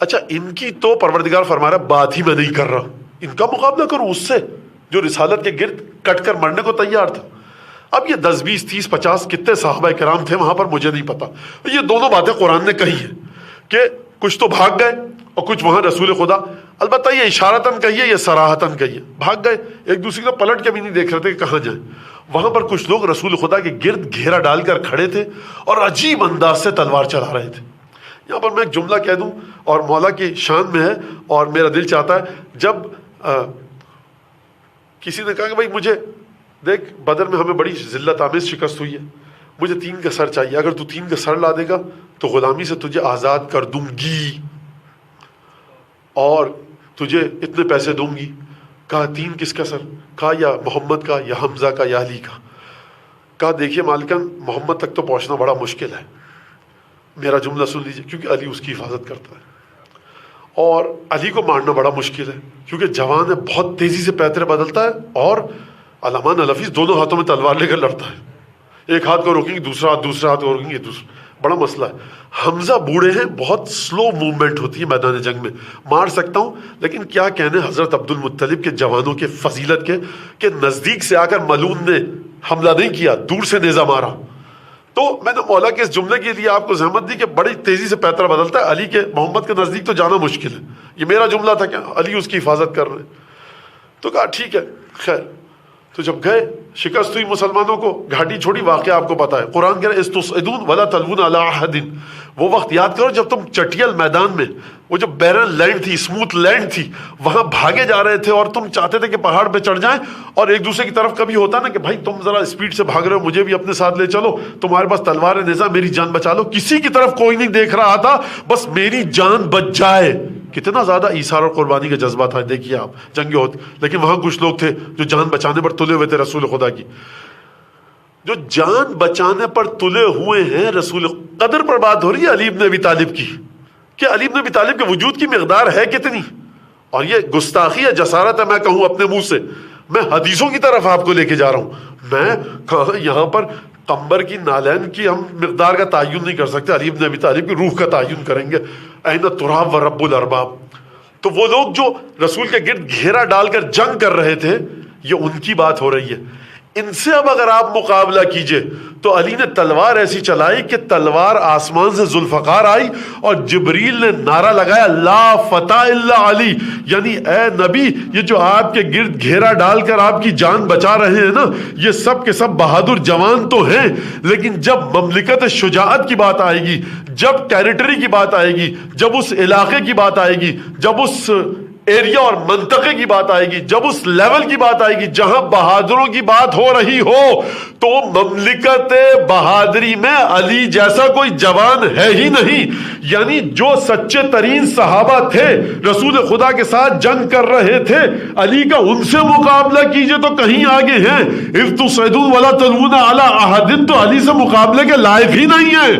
[SPEAKER 1] اچھا ان کی تو پروردگار فرما رہا بات ہی میں نہیں کر رہا، ان کا مقابلہ کرو اس سے جو رسالت کے گرد کٹ کر مرنے کو تیار تھا۔ اب یہ 10 20 30 50 کتنے صحابہ کرام تھے وہاں پر مجھے نہیں پتا، یہ دونوں باتیں قرآن نے کہی ہیں کہ کچھ تو بھاگ گئے اور کچھ وہاں رسول خدا، البتہ یہ اشارتاً کہیے یہ صراحتاً کہیے، بھاگ گئے، ایک دوسرے کو پلٹ کے بھی نہیں دیکھ رہے تھے کہ کہاں جائیں۔ وہاں پر کچھ لوگ رسول خدا کے گرد گھیرا ڈال کر کھڑے تھے اور عجیب انداز سے تلوار چلا رہے تھے۔ یہاں پر میں ایک جملہ کہہ دوں اور مولا کی شان میں ہے، اور میرا دل چاہتا ہے جب کسی نے کہا کہ بھائی مجھے دیکھ بدر میں ہمیں بڑی ذلت آمیز شکست ہوئی ہے، مجھے 3 کا سر چاہیے، اگر تو 3 کا سر لا دے گا تو غلامی سے تجھے آزاد کر دوں گی اور تجھے اتنے پیسے دوں گی۔ کہا 3 کس کا سر؟ کہا یا محمد کا، یا حمزہ کا، یا علی کا۔ کہا دیکھیے مالکن، محمد تک تو پہنچنا بڑا مشکل ہے، میرا جملہ سن لیجیے، کیونکہ علی اس کی حفاظت کرتا ہے، اور علی کو مارنا بڑا مشکل ہے کیونکہ جوان ہے، بہت تیزی سے پیترے بدلتا ہے، اور علمان الحفیظ دونوں ہاتھوں میں تلوار لے کر لڑتا ہے، ایک ہاتھ کو روکیں گے دوسرا ہاتھ، دوسرا ہاتھ کو روکیں گے دوسرا، بڑا مسئلہ ہے۔ حمزہ بوڑھے ہیں، بہت سلو موومنٹ ہوتی ہے میدان جنگ میں، مار سکتا ہوں، لیکن کیا کہنے حضرت عبد المطلب کے جوانوں کے فضیلت کے کہ نزدیک سے آ کر ملعون نے حملہ نہیں کیا، دور سے نیزہ مارا۔ تو میں نے مولا کے اس جملے کے لیے آپ کو زحمت دی کہ بڑی تیزی سے پیترا بدلتا ہے، علی کے محمد کے نزدیک تو جانا مشکل ہے، یہ میرا جملہ تھا کہ علی اس کی حفاظت کر رہے ہیں۔ تو کہا ٹھیک ہے خیر۔ تو جب گئے، شکست ہوئی مسلمانوں کو، گھاٹی چھوڑی، واقعہ آپ کو پتا ہے، قرآن کہہ رہے استصعدون ولا تلوون علی احد، وہ وقت یاد کرو جب تم چٹیل میدان میں، وہ جو بیرن لینڈ تھی، اسموتھ لینڈ تھی، وہاں بھاگے جا رہے تھے اور تم چاہتے تھے کہ پہاڑ پہ چڑھ جائیں، اور ایک دوسرے کی طرف کبھی ہوتا نا کہ بھائی تم ذرا اسپیڈ سے بھاگ رہے ہو، مجھے بھی اپنے ساتھ لے چلو، تمہارے پاس تلوار نیزہ، میری جان بچا لو۔ کسی کی طرف کوئی نہیں دیکھ رہا تھا، بس میری جان بچ جائے۔ کتنا زیادہ ایثار اور قربانی کا جذبہ تھا، دیکھیے آپ جنگ ہوتی، لیکن وہاں کچھ لوگ تھے جو جان بچانے پر تلے ہوئے تھے رسول خدا کی، جو جان بچانے پر تلے ہوئے ہیں رسول قدر پر بات ہو رہی ہے علی بن ابی طالب کی، کہ علی بن ابی طالب کے وجود کی مقدار ہے کتنی، اور یہ گستاخی ہے، جسارت ہے میں کہوں اپنے منہ سے، میں حدیثوں کی طرف آپ کو لے کے جا رہا ہوں، میں یہاں پر قمبر کی نالین کی ہم مقدار کا تعین نہیں کر سکتے، علی بن ابی طالب کی روح کا تعین کریں گے، این تراب و رب الارباب۔ تو وہ لوگ جو رسول کے گرد گھیرا ڈال کر جنگ کر رہے تھے، یہ ان کی بات ہو رہی ہے۔ ان سے اب اگر آپ مقابلہ کیجئے تو علی نے تلوار ایسی چلائی کہ تلوار آسمان سے ذوالفقار آئی، اور جبریل نے نعرہ لگایا لا فتح الا علی، یعنی اے نبی یہ جو آپ کے گرد گھیرا ڈال کر آپ کی جان بچا رہے ہیں نا، یہ سب کے سب بہادر جوان تو ہیں، لیکن جب مملکت شجاعت کی بات آئے گی، جب ٹیریٹری کی بات آئے گی، جب اس علاقے کی بات آئے گی، جب اس ایریا اور منطقے کی بات آئے گی، جب اس لیول کی بات آئے گی جہاں بہادروں کی بات ہو رہی ہو، تو مملکت بہادری میں علی جیسا کوئی جوان ہے ہی نہیں۔ یعنی جو سچے ترین صحابہ تھے رسول خدا کے ساتھ جنگ کر رہے تھے، علی کا ان سے مقابلہ کیجئے تو کہیں آگے ہیں، اذ تصعدون ولا تلوون علی احد، تو علی سے مقابلے کے لائق ہی نہیں ہے،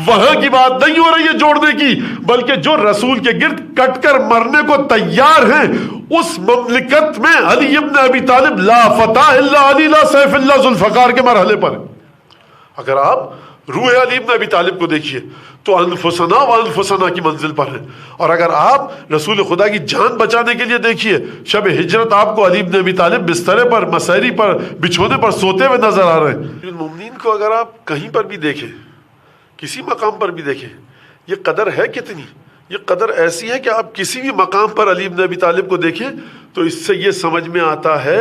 [SPEAKER 1] وہاں کی بات نہیں ہو رہی ہے جوڑنے کی، بلکہ جو رسول کے گرد کٹ کر مرنے کو تیار ہیں، اس مملکت میں علی ابن ابی طالب لا فتح الا علی لا سیف الا ذوالفقار کے مرحلے پر۔ اگر آپ روح علی ابن ابی طالب کو دیکھیے تو انفسنا و انفسنا کی منزل پر ہیں، اور اگر آپ رسول خدا کی جان بچانے کے لیے دیکھیے، شب ہجرت آپ کو علی ابن ابی طالب بسترے پر، مسیری پر، بچھونے پر سوتے ہوئے نظر آ رہے ہیں۔ مومنین کو اگر آپ کہیں پر بھی دیکھیں، کسی مقام پر بھی دیکھیں، یہ قدر ہے کتنی، یہ قدر ایسی ہے کہ آپ کسی بھی مقام پر علی بن ابی طالب کو دیکھیں تو اس سے یہ سمجھ میں آتا ہے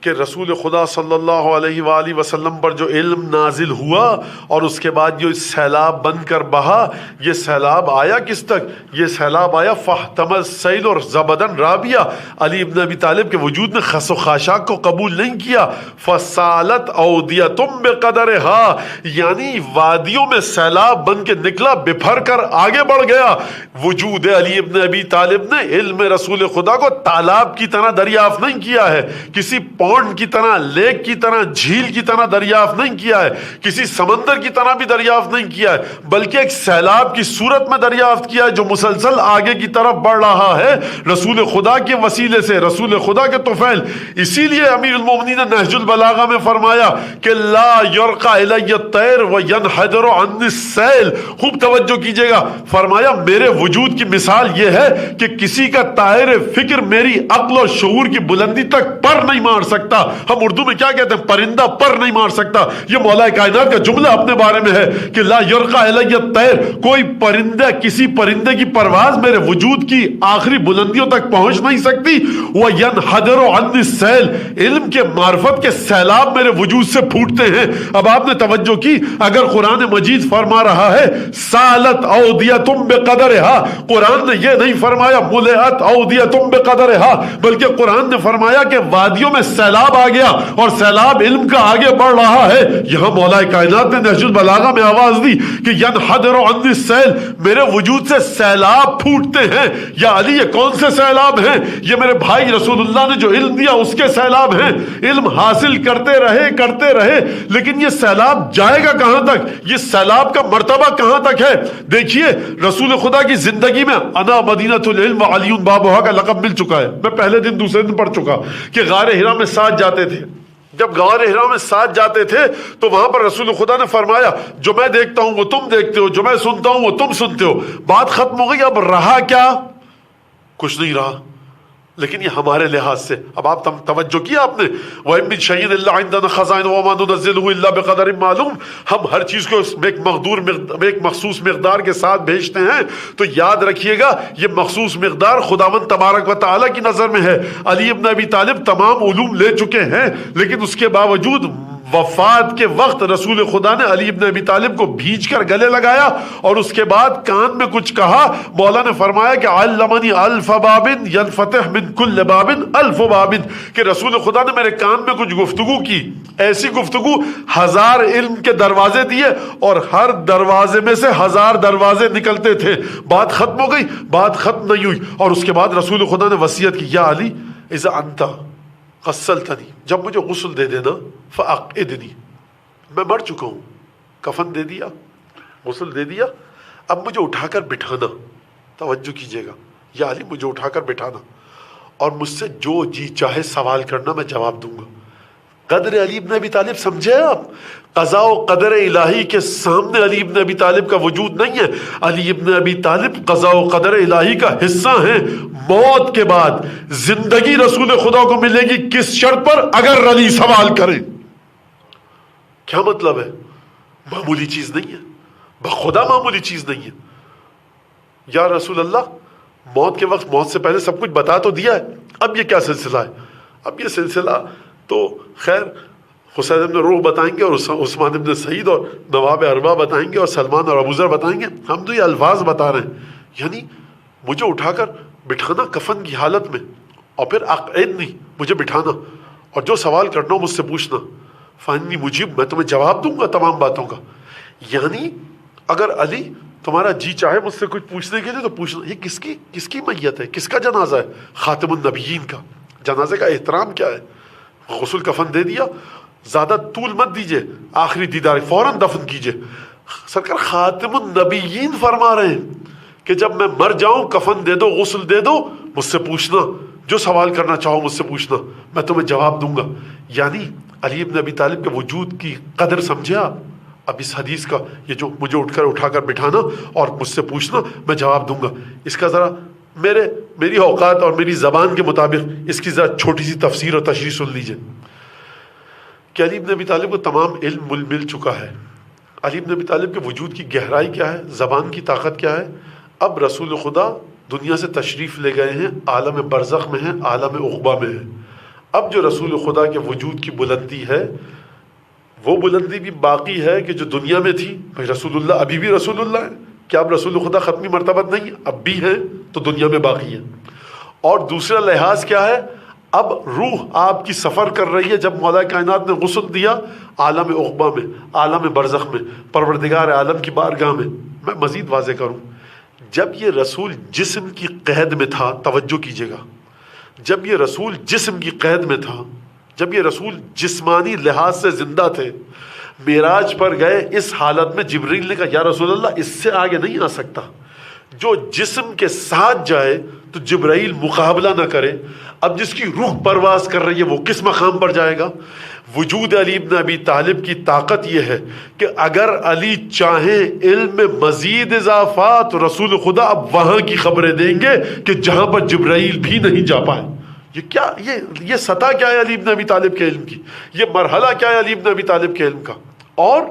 [SPEAKER 1] کہ رسول خدا صلی اللہ علیہ وآلہ وسلم پر جو علم نازل ہوا اور اس کے بعد جو سیلاب بن کر بہا، یہ سیلاب آیا کس تک؟ یہ سیلاب آیا فاحتمل السیل اور زبدن رابیہ، علی بن ابی طالب کے وجود نے خس و خاشاک کو قبول نہیں کیا، فسالت اودیتم بقدرہا، یعنی وادیوں میں سیلاب بن کے نکلا، بپھر کر آگے بڑھ گیا۔ وجود علی ابن ابی طالب نے علم رسول خدا کو تالاب کی طرح دریافت نہیں کیا ہے، کسی پونڈ کی طرح، لیک کی طرح، جھیل کی طرح دریافت نہیں کیا ہے، کسی سمندر کی طرح بھی دریافت نہیں کیا ہے، بلکہ ایک سیلاب کی صورت میں دریافت کیا ہے جو مسلسل آگے کی طرف بڑھ رہا ہے رسول خدا کے وسیلے سے، رسول خدا کے طفیل۔ اسی لیے امیر المومنین نے نہج البلاغہ میں فرمایا کہ لا یرقى الی الطیر وینحدر عن السیل، خوب توجہ کیجئے گا، فرمایا میرے وجود کی مثال یہ ہے کہ کسی کا طائر فکر میری عقل و شعور کی بلندی تک پر نہیں مار سکتا۔ ہم اردو میں کیا کہتے ہیں؟ پرندہ پر نہیں مار سکتا۔ یہ مولا کائنات کا جملہ اپنے بارے میں ہے کہ لا یرقى الی الطیر، کوئی پرندہ، کسی پرندے کی پرواز میرے وجود کی آخری بلندیوں تک پہنچ نہیں سکتی۔ وینحدر عن السیل، علم کے معرفت کے سیلاب میرے وجود سے پھوٹتے ہیں۔ اب آپ نے توجہ کی، اگر قرآن مجید فرما رہا ہے سالت اودیتم بقدرہا، قرآن نے یہ نہیں فرمایا ملئت اودیتم بقدرہا، بلکہ قرآن نے فرمایا کہ وادیوں میں سیلاب آ گیا اور سیلاب علم کا آگے بڑھ رہا ہے. یہاں مولا کائنات نے نہج البلاغہ میں آواز دی کہ ینحدر عنی السیل، میرے وجود سے سیلاب پھوٹتے ہیں. یا علی یہ کون سے سیلاب ہیں؟ یہ میرے بھائی رسول اللہ نے جو علم دیا اس کے سیلاب ہیں. علم حاصل کرتے رہے لیکن یہ سیلاب جائے گا کہاں تک؟ یہ سیلاب کا مرتبہ کہاں تک ہے؟ دیکھیے رسول خدا کی زندگی میں انا مدینۃ العلم وعلی بابھا کا لقب مل چکا ہے. میں پہلے دن دوسرے دن پڑھ چکا کہ غار حرا میں ساتھ جاتے تھے. جب غار حرا میں ساتھ جاتے تھے تو وہاں پر رسول خدا نے فرمایا جو میں دیکھتا ہوں وہ تم دیکھتے ہو، جو میں سنتا ہوں وہ تم سنتے ہو. بات ختم ہو گئی. اب رہا کیا؟ کچھ نہیں رہا. لیکن یہ ہمارے لحاظ سے اب آپ توجہ کیا آپ نے، وَإِن مِّن شَيْءٍ إِلَّا عِندَنَا خَزَائِنُهُ وَمَا نُنَزِّلُهُ إِلَّا بِقَدَرٍ مَّعْلُومٍ. ہم ہر چیز کو ایک مخصوص مقدار کے ساتھ بھیجتے ہیں. تو یاد رکھیے گا یہ مخصوص مقدار خداوند تبارک و تعالیٰ کی نظر میں ہے. علی ابن ابی طالب تمام علوم لے چکے ہیں لیکن اس کے باوجود وفات کے وقت رسول خدا نے علی ابن ابی طالب کو بھیج کر گلے لگایا اور اس کے بعد کان میں کچھ کہا. مولا نے فرمایا کہ علمنی الف باب ينفتح من كل باب الف باب، کہ رسول خدا نے میرے کان میں کچھ گفتگو کی، ایسی گفتگو 1000 علم کے دروازے دیے اور ہر دروازے میں سے 1000 دروازے نکلتے تھے. بات ختم ہو گئی؟ بات ختم نہیں ہوئی. اور اس کے بعد رسول خدا نے وصیت کی یا علی اذا انت غسلتنی، جب مجھے غسل دے دینا، فاقعدنی، میں مر چکا ہوں، کفن دے دیا، غسل دے دیا، اب مجھے اٹھا کر بٹھانا. توجہ کیجیے گا، یا علی مجھے اٹھا کر بٹھانا اور مجھ سے جو جی چاہے سوال کرنا، میں جواب دوں گا. قدر علی ابن ابی طالب سمجھے آپ؟ قضاء و قدر الہی کے سامنے علی ابن ابی طالب کا وجود نہیں ہے. علی ابن ابی طالب قضاء و قدر الہی کا حصہ ہیں. موت کے بعد زندگی رسول خدا کو ملے گی کس شرط پر؟ اگر علی سوال کرے. کیا مطلب ہے؟ معمولی چیز نہیں ہے، بخدا معمولی چیز نہیں ہے. یا رسول اللہ موت کے وقت، موت سے پہلے سب کچھ بتا تو دیا ہے، اب یہ کیا سلسلہ ہے؟ اب یہ سلسلہ تو خیر حسین ابن روح بتائیں گے اور عثمان ابن سعید اور نواب اربا بتائیں گے اور سلمان اور ابوذر بتائیں گے. ہم تو یہ الفاظ بتا رہے ہیں، یعنی مجھے اٹھا کر بٹھانا کفن کی حالت میں اور پھر اقعدنی، مجھے بٹھانا اور جو سوال کرنا ہو مجھ سے پوچھنا. فانی مجیب، میں تمہیں جواب دوں گا تمام باتوں کا. یعنی اگر علی تمہارا جی چاہے مجھ سے کچھ پوچھنے کے لیے تو پوچھنا. یہ کس کی میت ہے؟ کس کا جنازہ ہے؟ خاتم النبیین کا. جنازے کا احترام کیا ہے؟ غسل کفن دے دیا، زیادہ طول مت دیجئے، آخری دیدار فوراً دفن کیجئے. سرکار خاتم النبیین فرما رہے ہیں کہ جب میں مر جاؤں کفن دے دو، غسل دے دو، مجھ سے پوچھنا، جو سوال کرنا چاہو مجھ سے پوچھنا، میں تمہیں جواب دوں گا. یعنی علی ابن ابی طالب کے وجود کی قدر سمجھے آپ؟ اب اس حدیث کا یہ جو مجھے اٹھا کر بٹھانا اور مجھ سے پوچھنا، میں جواب دوں گا، اس کا ذرا میری اوقات اور میری زبان کے مطابق اس کی ذرا چھوٹی سی تفسیر اور تشریح سن لیجئے. کہ علی ابن ابی طالب کو تمام علم مل چکا ہے. علی ابن ابی طالب کے وجود کی گہرائی کیا ہے، زبان کی طاقت کیا ہے. اب رسول خدا دنیا سے تشریف لے گئے ہیں، عالم برزخ میں ہیں، عالم عقبہ میں ہیں. اب جو رسول خدا کے وجود کی بلندی ہے وہ بلندی بھی باقی ہے کہ جو دنیا میں تھی. بھائی رسول اللہ ابھی بھی رسول اللہ ہے، کیا اب رسول خدا ختمی مرتبت نہیں ہے؟ اب بھی ہیں تو دنیا میں باقی ہے. اور دوسرا لحاظ کیا ہے؟ اب روح آپ کی سفر کر رہی ہے. جب مولا کائنات نے غسل دیا عالم عقبہ میں، عالم برزخ میں، پروردگار عالم کی بارگاہ میں. میں مزید واضح کروں، جب یہ رسول جسم کی قید میں تھا، توجہ کیجیے گا، جب یہ رسول جسم کی قید میں تھا، جب یہ رسول جسمانی لحاظ سے زندہ تھے، معراج پر گئے، اس حالت میں جبریل نے کہا یا رسول اللہ اس سے آگے نہیں آ سکتا. جو جسم کے ساتھ جائے تو جبرائیل مقابلہ نہ کرے. اب جس کی روح پرواز کر رہی ہے وہ کس مقام پر جائے گا؟ وجود علی ابن ابی طالب کی طاقت یہ ہے کہ اگر علی چاہیں علم میں مزید اضافہ تو رسول خدا اب وہاں کی خبریں دیں گے کہ جہاں پر جبرائیل بھی نہیں جا پائے. یہ سطح کیا ہے علی ابن ابی طالب کے علم کی، یہ مرحلہ کیا ہے علی ابن ابی طالب کے علم کا. اور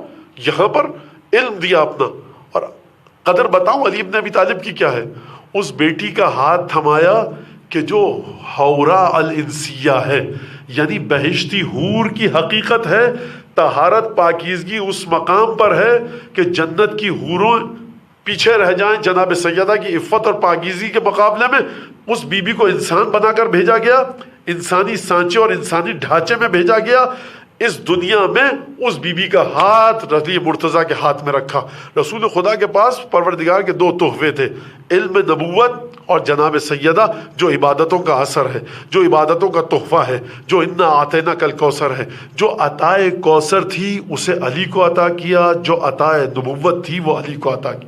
[SPEAKER 1] یہاں پر علم دیا اپنا. اور قدر بتاؤں علی ابن ابی طالب کی کیا ہے؟ اس بیٹی کا ہاتھ تھمایا کہ جو حورا الانسیہ ہے، یعنی بہشتی حور کی حقیقت ہے. طہارت پاکیزگی اس مقام پر ہے کہ جنت کی حوروں پیچھے رہ جائیں جناب سیدہ کی عفت اور پاکیزگی کے مقابلے میں. اس بی بی کو انسان بنا کر بھیجا گیا، انسانی سانچے اور انسانی ڈھانچے میں بھیجا گیا. اس دنیا میں اس بی بی کا ہاتھ رضی مرتضیٰ کے ہاتھ میں رکھا. رسول خدا کے پاس پروردگار کے دو تحفے تھے، علم نبوت اور جناب سیدہ جو عبادتوں کا اثر ہے، جو عبادتوں کا تحفہ ہے، جو انا آتینا کل کوثر ہے. جو عطائے کوثر تھی اسے علی کو عطا کیا، جو عطائے نبوت تھی وہ علی کو عطا کی.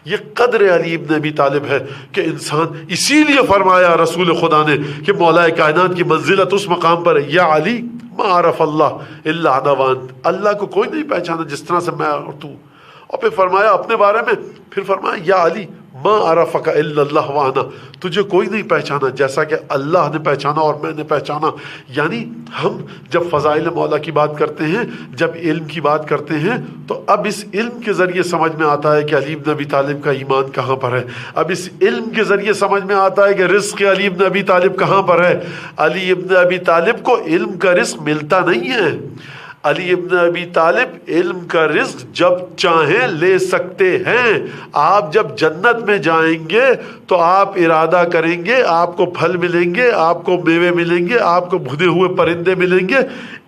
[SPEAKER 1] یہ قدر علی ابن ابی طالب ہے کہ انسان، اسی لیے فرمایا رسول خدا نے کہ مولا کائنات کی منزلت اس مقام پر ہے، یا علی ما عرف اللہ الا انا وانت، اللہ کو کوئی نہیں پہچانا جس طرح سے میں اور تو. اور پھر فرمایا اپنے بارے میں، پھر فرمایا یا علی ما عرفک الا اللہ وانا، تجھے کوئی نہیں پہچانا جیسا کہ اللہ نے پہچانا اور میں نے پہچانا. یعنی ہم جب فضائل مولا کی بات کرتے ہیں، جب علم کی بات کرتے ہیں، تو اب اس علم کے ذریعے سمجھ میں آتا ہے کہ علی ابن ابی طالب کا ایمان کہاں پر ہے. اب اس علم کے ذریعے سمجھ میں آتا ہے کہ رزق علی ابن ابی طالب کہاں پر ہے. علی ابن ابی طالب کو علم کا رزق ملتا نہیں ہے. علی ابن ابی طالب علم کا رزق جب چاہیں لے سکتے ہیں. آپ جب جنت میں جائیں گے تو آپ ارادہ کریں گے، آپ کو پھل ملیں گے، آپ کو میوے ملیں گے، آپ کو بھنے ہوئے پرندے ملیں گے.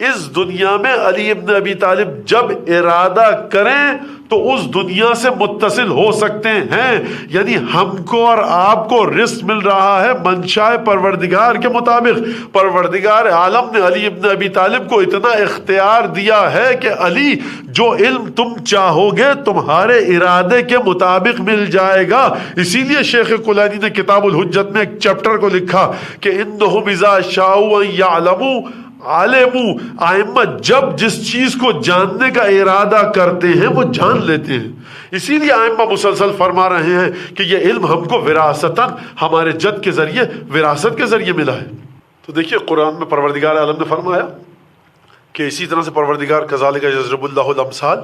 [SPEAKER 1] اس دنیا میں علی ابن ابی طالب جب ارادہ کریں تو اس دنیا سے متصل ہو سکتے ہیں. یعنی ہم کو اور آپ کو رزق مل رہا ہے منشاء پروردگار کے مطابق. پروردگار عالم نے علی ابن ابی طالب کو اتنا اختیار دیا ہے کہ علی جو علم تم چاہو گے تمہارے ارادے کے مطابق مل جائے گا. اسی لیے شیخ کلانی نے کتاب الحجت میں ایک چیپٹر کو لکھا کہ انہم اذا شاءوا ان یعلموا عالمو، ائمہ جب جس چیز کو جاننے کا ارادہ کرتے ہیں وہ جان لیتے ہیں. اسی لیے ائمہ مسلسل فرما رہے ہیں کہ یہ علم ہم کو وراثتاً ہمارے جد کے ذریعے، وراثت کے ذریعے ملا ہے. تو دیکھیے قرآن میں پروردگار عالم نے فرمایا کہ اسی طرح سے پروردگار کذالک یضرب اللہ الامثال،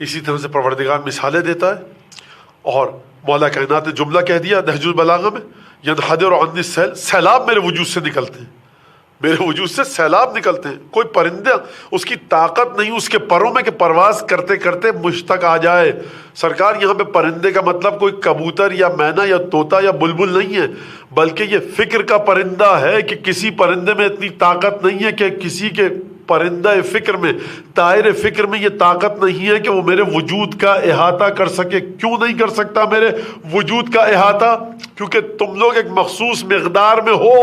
[SPEAKER 1] اسی طرح سے پروردگار مثالیں دیتا ہے. اور مولا کائنات نے جملہ کہہ دیا نہج البلاغہ میں، ینحدر عنی السیل، سیلاب میرے وجود سے نکلتے ہیں، میرے وجود سے سیلاب نکلتے ہیں. کوئی پرندہ اس کی طاقت نہیں اس کے پروں میں کہ پرواز کرتے کرتے مجھ تک آ جائے. سرکار یہاں پہ پرندے کا مطلب کوئی کبوتر یا مینا یا طوطا یا بلبل نہیں ہے، بلکہ یہ فکر کا پرندہ ہے کہ کسی پرندے میں اتنی طاقت نہیں ہے کہ کسی کے پرندہ فکر میں، طائر فکر میں یہ طاقت نہیں ہے کہ وہ میرے وجود کا احاطہ کر سکے. کیوں نہیں کر سکتا میرے وجود کا احاطہ؟ کیونکہ تم لوگ ایک مخصوص مقدار میں ہو،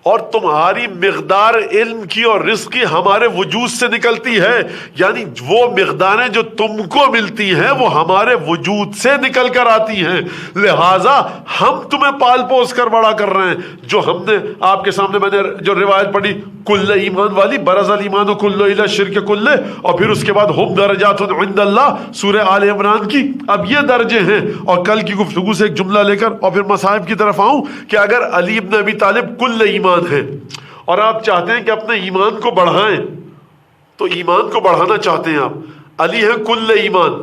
[SPEAKER 1] اور تمہاری مقدار علم کی اور رزق کی ہمارے وجود سے نکلتی ہے. یعنی وہ مقداریں جو تم کو ملتی ہیں وہ ہمارے وجود سے نکل کر آتی ہیں. لہٰذا ہم تمہیں پال پوس کر بڑا کر رہے ہیں. جو ہم نے آپ کے سامنے میں نے جو روایت پڑھی کل ایمان والی، برز الایمان کل الی الشرک کل، اور پھر اس کے بعد ہم درجات عند اللہ، سورہ آل عمران کی. اب یہ درجے ہیں. اور کل کی گفتگو سے ایک جملہ لے کر اور پھر مصائب کی طرف آؤں کہ اگر علی ابن ابی طالب کل ایمان ہے اور آپ چاہتے ہیں کہ اپنے ایمان کو بڑھائیں، تو ایمان کو بڑھانا چاہتے ہیں آپ، علی ہے کل ایمان،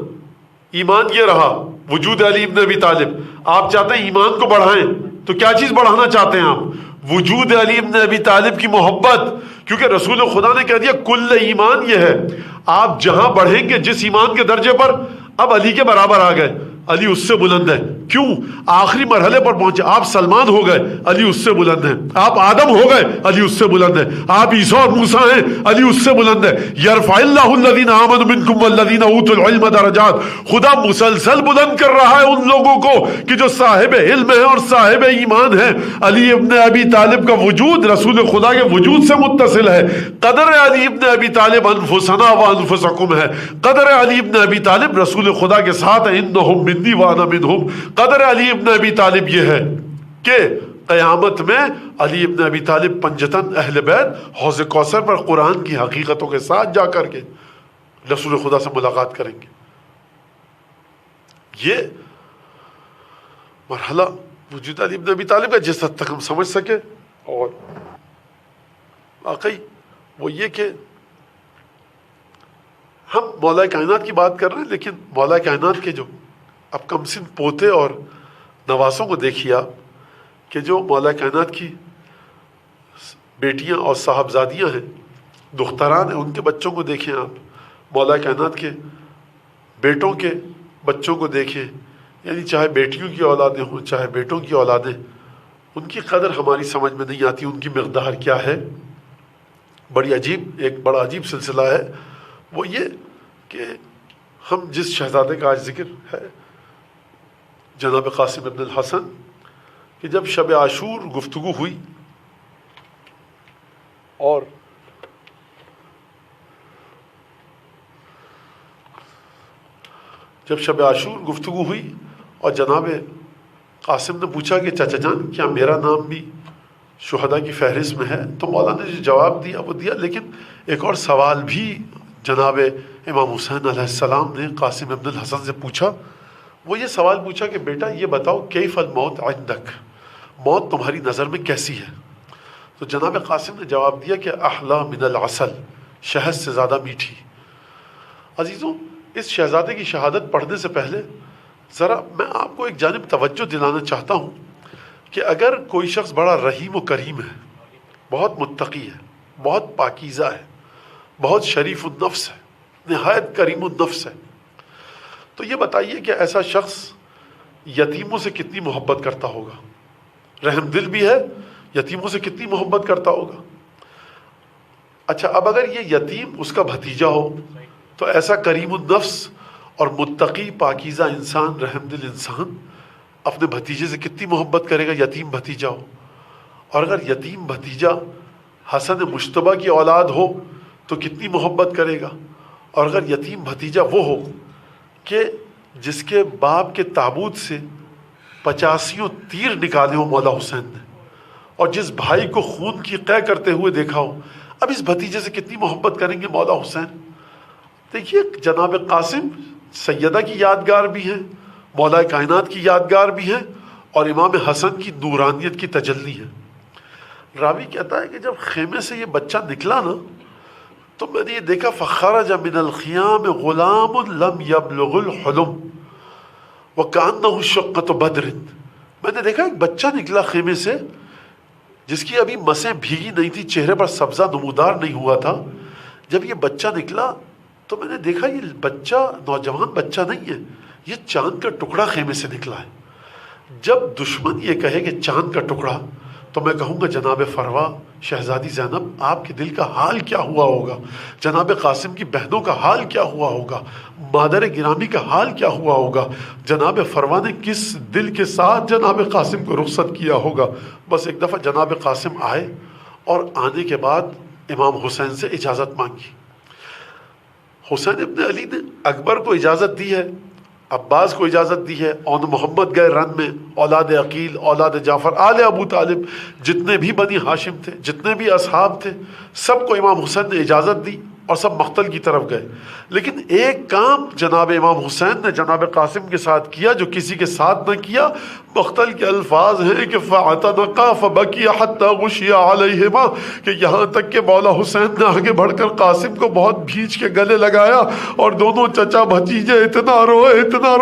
[SPEAKER 1] ایمان یہ رہا وجود علی ابن ابی طالب. آپ چاہتے ہیں ایمان کو بڑھائیں تو کیا چیز بڑھانا چاہتے ہیں آپ؟ وجود علی ابن ابی طالب کی محبت. کیونکہ رسول خدا نے کہہ دیا کل ایمان یہ ہے. آپ جہاں بڑھیں گے جس ایمان کے درجے پر، اب علی کے برابر آ گئے، علی اس سے بلند ہے. کیوں؟ آخری مرحلے پر پہنچے. آپ سلمان ہو گئے، علی اس سے بلند ہے. آپ آدم ہو گئے، علی اس سے بلند ہے. آپ عیسیٰ اور موسیٰ ہیں، علی اس سے بلند ہے. یرفع اللہ الذین آمنوا منکم والذین اوتوا العلم درجات. خدا مسلسل بلند کر رہا ہے ان لوگوں کو کہ جو صاحب علم ہے اور صاحب ایمان ہے. علی ابن ابی طالب کا وجود رسول خدا کے وجود سے متصل ہے. قدر علی ابن ابی طالب انفسنا وانفسکم ہے. قدر علی ابن ابی طالب رسول خدا کے ساتھ ہے. انہم منی وانا منہم. قدر علی ابن ابی طالب یہ ہے کہ قیامت میں علی ابن ابی طالب پنجتن اہل بیت حوض کوثر پر قرآن کی حقیقتوں کے ساتھ جا کر کے رسول خدا سے ملاقات کریں گے. یہ مرحلہ وجود علی ابن ابی طالب کا جس حد تک ہم سمجھ سکے. اور واقعی وہ یہ کہ ہم مولا کائنات کی بات کر رہے ہیں، لیکن مولا کائنات کے جو اب کم سن پوتے اور نواسوں کو دیکھیے آپ کہ جو مولا کائنات کی بیٹیاں اور صاحبزادیاں ہیں، دختران ہیں، ان کے بچوں کو دیکھیں آپ. مولا کائنات کے بیٹوں کے بچوں کو دیکھیں، یعنی چاہے بیٹیوں کی اولادیں ہوں چاہے بیٹوں کی اولادیں، ان کی قدر ہماری سمجھ میں نہیں آتی، ان کی مقدار کیا ہے۔ ایک بڑا عجیب سلسلہ ہے، وہ یہ کہ ہم جس شہزادے کا آج ذکر ہے جناب قاسم ابن الحسن، کہ جب شب عاشور گفتگو ہوئی اور جناب قاسم نے پوچھا کہ چچا جان کیا میرا نام بھی شہداء کی فہرست میں ہے؟ تو مولانا نے جو جواب دیا وہ دیا، لیکن ایک اور سوال بھی جناب امام حسین علیہ السلام نے قاسم ابن الحسن سے پوچھا۔ وہ یہ سوال پوچھا کہ بیٹا یہ بتاؤ کیف الموت عندک، موت تمہاری نظر میں کیسی ہے؟ تو جناب قاسم نے جواب دیا کہ احلی من العسل، شہد سے زیادہ میٹھی۔ عزیزوں، اس شہزادے کی شہادت پڑھنے سے پہلے ذرا میں آپ کو ایک جانب توجہ دلانا چاہتا ہوں کہ اگر کوئی شخص بڑا رحیم و کریم ہے، بہت متقی ہے، بہت پاکیزہ ہے، بہت شریف النفس ہے، نہایت کریم النفس ہے، تو یہ بتائیے کہ ایسا شخص یتیموں سے کتنی محبت کرتا ہوگا؟ رحم دل بھی ہے، یتیموں سے کتنی محبت کرتا ہوگا؟ اچھا، اب اگر یہ یتیم اس کا بھتیجا ہو تو ایسا کریم النفس اور متقی پاکیزہ انسان، رحم دل انسان اپنے بھتیجے سے کتنی محبت کرے گا، یتیم بھتیجا ہو۔ اور اگر یتیم بھتیجا حسن مشتبہ کی اولاد ہو تو کتنی محبت کرے گا۔ اور اگر یتیم بھتیجا وہ ہو کہ جس کے باپ کے تابوت سے 85 تیر نکالے ہو مولا حسین نے، اور جس بھائی کو خون کی قے کرتے ہوئے دیکھا ہو، اب اس بھتیجے سے کتنی محبت کریں گے مولا حسین۔ دیکھیے جناب قاسم سیدہ کی یادگار بھی ہیں، مولا کائنات کی یادگار بھی ہیں، اور امام حسن کی نورانیت کی تجلی ہے۔ راوی کہتا ہے کہ جب خیمے سے یہ بچہ نکلا نا تو میں نے یہ دیکھا فخرج من الخیام غلام لم یبلغ الحلم وکأنہ شقۃ بدر۔ میں نے دیکھا ایک بچہ نکلا خیمے سے جس کی ابھی مسیں بھیگی نہیں تھی، چہرے پر سبزہ نمودار نہیں ہوا تھا۔ جب یہ بچہ نکلا تو میں نے دیکھا یہ بچہ نوجوان بچہ نہیں ہے، یہ چاند کا ٹکڑا خیمے سے نکلا ہے۔ جب دشمن یہ کہے کہ چاند کا ٹکڑا تو میں کہوں گا جناب فروا شہزادی زینب آپ کے دل کا حال کیا ہوا ہوگا، جناب قاسم کی بہنوں کا حال کیا ہوا ہوگا، مادر گرامی کا حال کیا ہوا ہوگا، جناب فروا نے کس دل کے ساتھ جناب قاسم کو رخصت کیا ہوگا۔ بس ایک دفعہ جناب قاسم آئے اور آنے کے بعد امام حسین سے اجازت مانگی۔ حسین ابن علی نے اکبر کو اجازت دی ہے، عباس کو اجازت دی ہے، اون محمد گئے رن میں، اولاد عقیل، اولاد جعفر، آل ابو طالب، جتنے بھی بنی ہاشم تھے، جتنے بھی اصحاب تھے، سب کو امام حسین نے اجازت دی اور سب مقتل کی طرف گئے۔ لیکن ایک کام جناب امام حسین نے جناب قاسم کے ساتھ کیا جو کسی کے ساتھ نہ کیا۔ مقتل کے الفاظ ہیں کہ فَاعْتَنَقَا فَبَكِيَ حَتَّى غُشِيَ عَلَيْهِمَا، کہ یہاں تک کہ مولا حسین نے آگے بڑھ کر قاسم کو بہت بھینچ کے گلے لگایا، اور دونوں چچا بھتیجے اتنا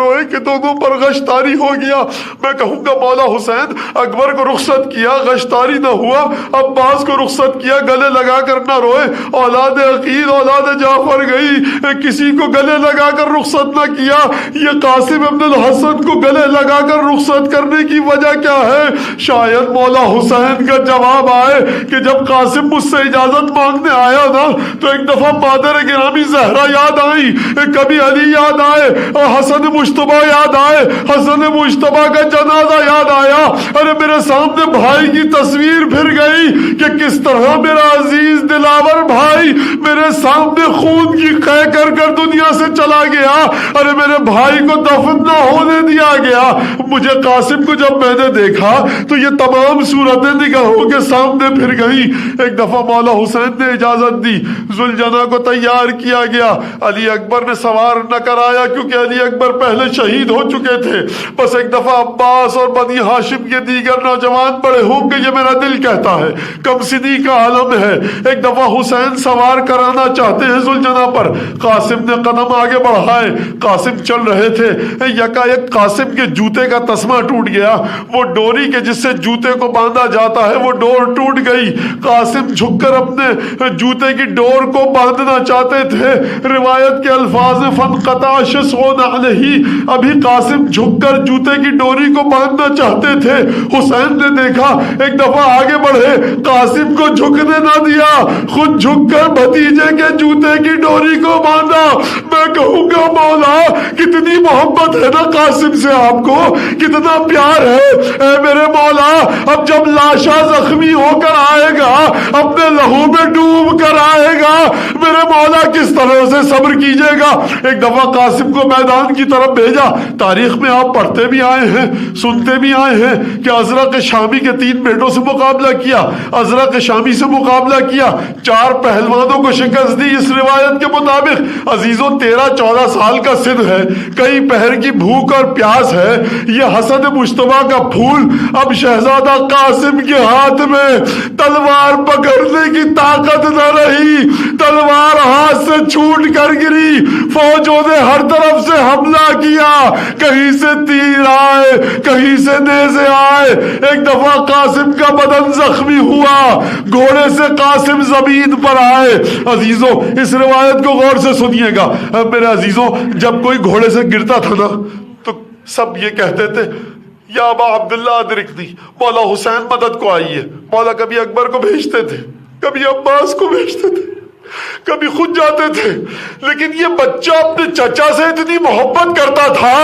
[SPEAKER 1] روئے کہ دونوں پر غشتاری ہو گیا۔ میں کہوں گا مولا حسین اکبر کو رخصت کیا، غشتاری نہ ہوا، عباس کو رخصت کیا، گلے لگا کر نہ روئے، اولاد عقیل اولاد جعفر گئی، کسی کو گلے لگا کر رخصت نہ کیا۔ یہ قاسم ابن الحسن کو گلے لگا کر رخصت کرنے کی وجہ کیا ہے؟ شاید مولا حسین کا جواب آئے کہ جب قاسم مجھ سے اجازت مانگنے آیا نا تو ایک دفعہ مادر گرامی زہرا یاد آئی، کبھی علی یاد آئے، اور حسن مجتبیٰ یاد آئے، حسن مجتبیٰ کا جنازہ یاد آیا، ارے میرے سامنے بھائی کی تصویر پھر گئی کہ کس طرح میرا عزیز دلاور بھائی میرے سامنے خون کی قے کر کر دنیا سے چلا گیا، ارے میرے بھائی کو دفن نہ ہونے دیا گیا۔ مجھے قاسم کو جب میں نے دیکھا تو یہ تمام صورتیں نگاہوں کے سامنے پھر گئی۔ ایک دفعہ مولا حسین نے اجازت دی، ذوالجناح کو تیار کیا گیا، علی اکبر نے سوار نہ کرایا کیونکہ علی اکبر پہلے شہید ہو چکے تھے۔ بس ایک دفعہ عباس اور بنی ہاشم کے دیگر نوجوان بڑے ہوں گے، یہ میرا دل کہتا ہے، کم سنی کا عالم ہے۔ ایک دفعہ حسین سوار کرانا چاہتے ہیں ذوالجناح پر۔ قاسم نے قدم آگے بڑھائے، قاسم چل رہے تھے، یکایک قاسم کے جوتے کا تسمہ ٹوٹ گیا، وہ ڈوری کے جس سے جوتے کو باندھا جاتا ہے وہ ڈور ٹوٹ گئی۔ قاسم جھک کر اپنے جوتے کی ڈور کو باندھنا چاہتے تھے۔ روایت کے الفاظ فانقطع شسع نعلہ، ابھی قاسم جھک کر جوتے کی ڈوری کو باندھنا چاہتے تھے، حسین نے دیکھا، ایک دفعہ آگے بڑھے، قاسم کو جھکنے نہ دیا، خود جھک کر بھتیجے کے جوتے کی ڈوری کو باندھا۔ میں کہوں گا مولا کتنی محبت ہے نا قاسم سے، آپ کو کتنا پیار ہے۔ اے میرے مولا اب جب لاشا زخمی ہو کر آئے گا، اپنے لہو میں ڈوب کر آئے گا، میرے مولا کس طرح سے صبر کیجئے گا۔ ایک دفعہ قاسم کو میدان کی طرف بھیجا۔ تاریخ میں آپ پڑھتے بھی آئے ہیں، سنتے بھی آئے ہیں کہ ازرق شامی کے 3 بیٹوں سے مقابلہ کیا، ازرق شامی سے مقابلہ کیا، 4 پہلوانوں کو شکست دی۔ اس روایت کے مطابق عزیزوں 13-14 سال کا سن ہے، کئی پہر کی بھوک اور پیاس ہے، یہ حسد مجتبیٰ کا پھول اب شہزادہ قاسم کے ہاتھ میں تلوار پکڑنے کی طاقت نہ رہی، تلوار ہاتھ سے چھوٹ کر گری، فوجوں نے ہر طرف سے حملہ کیا، کہیں سے تیر آئے، کہیں سے نیزے آئے۔ ایک دفعہ قاسم کا بدن زخمی ہوا، گھوڑے سے قاسم زمین پر آئے۔ عزیزوں اس روایت کو غور سے سنیے گا میرے عزیزوں، جب کوئی گھوڑے سے گرتا تھا نا تو سب یہ کہتے تھے یا ابا عبداللہ ادرکنی، مولا حسین مدد کو آئیے۔ مولا کبھی اکبر کو بھیجتے تھے، کبھی عباس کو بھیجتے تھے، کبھی خود جاتے تھے، لیکن یہ بچہ اپنے چچا سے اتنی محبت کرتا تھا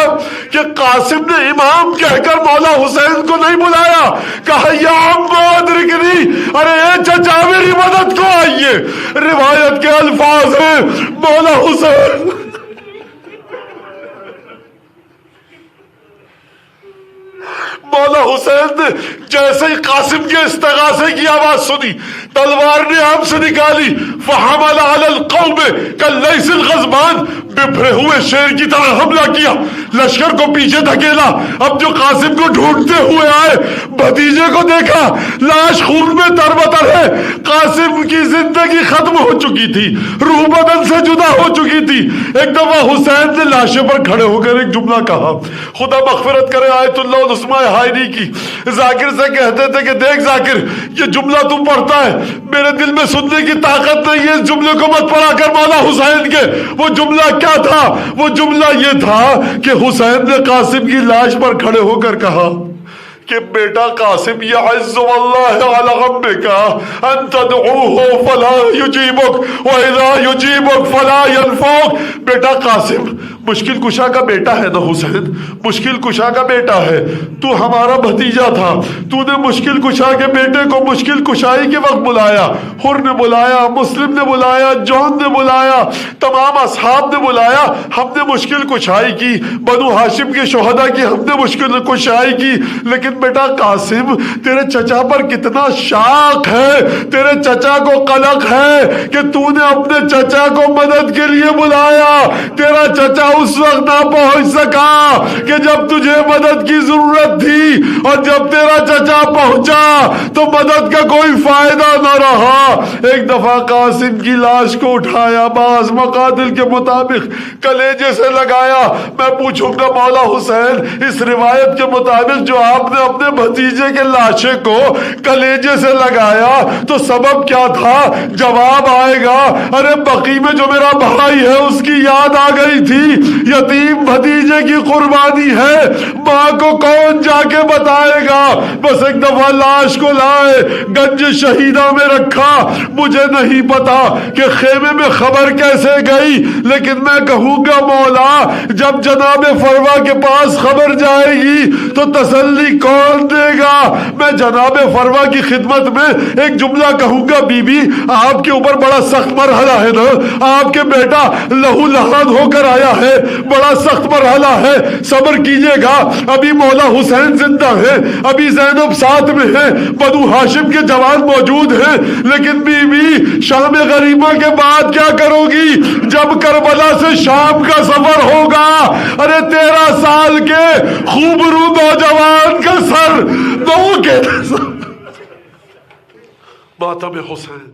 [SPEAKER 1] کہ قاسم نے امام کہہ کر مولا حسین کو نہیں بلایا، کہا یا عمو ادرکنی، ارے اے چچا میری مدد کو آئیے۔ روایت کے الفاظ ہیں مولا حسین مولا حسین نے جیسے ہی قاسم کے استغاثے کی آواز سنی، تلوار نے ہم سے نکالی، فحمل علی القوم کاللیث الغضبان، بپھرے ہوئے شیر کی طرح حملہ کیا، لشکر کو پیچھے دھکیلا۔ اب جو قاسم کو ڈھونڈتے ہوئے آئے، بھتیجے کو دیکھا، لاش خون میں تربتر ہے، قاسم کی زندگی ختم ہو چکی تھی، روح بدن سے جدا ہو چکی تھی۔ ایک دفعہ حسین نے لاشے پر کھڑے ہو کر ایک جملہ کہا، خدا مغفرت کرے آیت اللہ العظمیٰ ہائری کی۔ ذاکر سے کہتے تھے کہ دیکھ ذاکر یہ جملہ تو پڑھتا ہے، میرے دل میں سننے کی طاقت نہیں ہے، اس جملے کو مت پڑھا کر مولا حسین کے۔ وہ جملہ کیا تھا؟ وہ جملہ یہ تھا کہ حسین نے قاسم کی لاش پر کھڑے ہو کر کہا کہ بیٹا قاسم یعز واللہ علی غمک ان تدعوہ فلا یجیبک واذا یجیبک فلا ینفعک۔ بیٹا قاسم مشکل کشا کا بیٹا ہے نا حسین، مشکل کشا کا بیٹا ہے، تو ہمارا بھتیجا تھا، تو نے مشکل کشا کے بیٹے کو مشکل کشائی کے وقت بلایا، حر نے بلایا، مسلم نے بلایا، جون نے بلایا، تمام اصحاب نے بلایا، ہم نے مشکل کشائی کی، بنو ہاشم کے شہداء کی ہم نے مشکل کشائی کی، لیکن بیٹا قاسم تیرے چچا پر کتنا شاق ہے، تیرے چچا کو قلق ہے کہ تو نے اپنے چچا کو مدد کے لیے بلایا، تیرا چچا اس وقت نہ پہنچ سکا کہ جب تجھے مدد کی ضرورت تھی، اور جب تیرا چچا پہنچا تو مدد کا کوئی فائدہ نہ رہا۔ ایک دفعہ قاسم کی لاش کو اٹھایا، بعض مقاتل کے مطابق کلیجے سے لگایا۔ میں پوچھوں گا مولا حسین اس روایت کے مطابق جو آپ نے اپنے بھتیجے کے لاشے کو کلیجے سے لگایا تو سبب کیا تھا؟ جواب آئے گا، ارے بقی میں جو میرا بھائی ہے اس کی یاد آ گئی تھی، یتیم بھتیجے کی قربانی ہے، ماں کو کون جا کے بتائے گا؟ بس ایک دفعہ لاش کو لائے، گنج شہیدہ میں رکھا، مجھے نہیں پتا کہ خیمے میں خبر کیسے گئی، لیکن میں کہوں گا مولا جب جناب فروا کے پاس خبر جائے گی تو تسلی کون دے گا؟ میں جناب فروا کی خدمت میں ایک جملہ کہوں گا، بی بی آپ کے اوپر بڑا سخت مرحلہ ہے نا، آپ کے بیٹا لہو لہاد ہو کر آیا ہے، بڑا سخت مرحلہ ہے، صبر کیجئے گا، ابھی مولا حسین زندہ ہے، ابھی زینب ساتھ میں ہے، بنو ہاشم کے جوان موجود ہیں، لیکن بی بی شام غریبہ کے بعد کیا کرو گی جب کربلا سے شام کا سفر ہوگا؟ ارے 13 سال کے خوبرو نوجوان کا سر نو کے ماتم حسین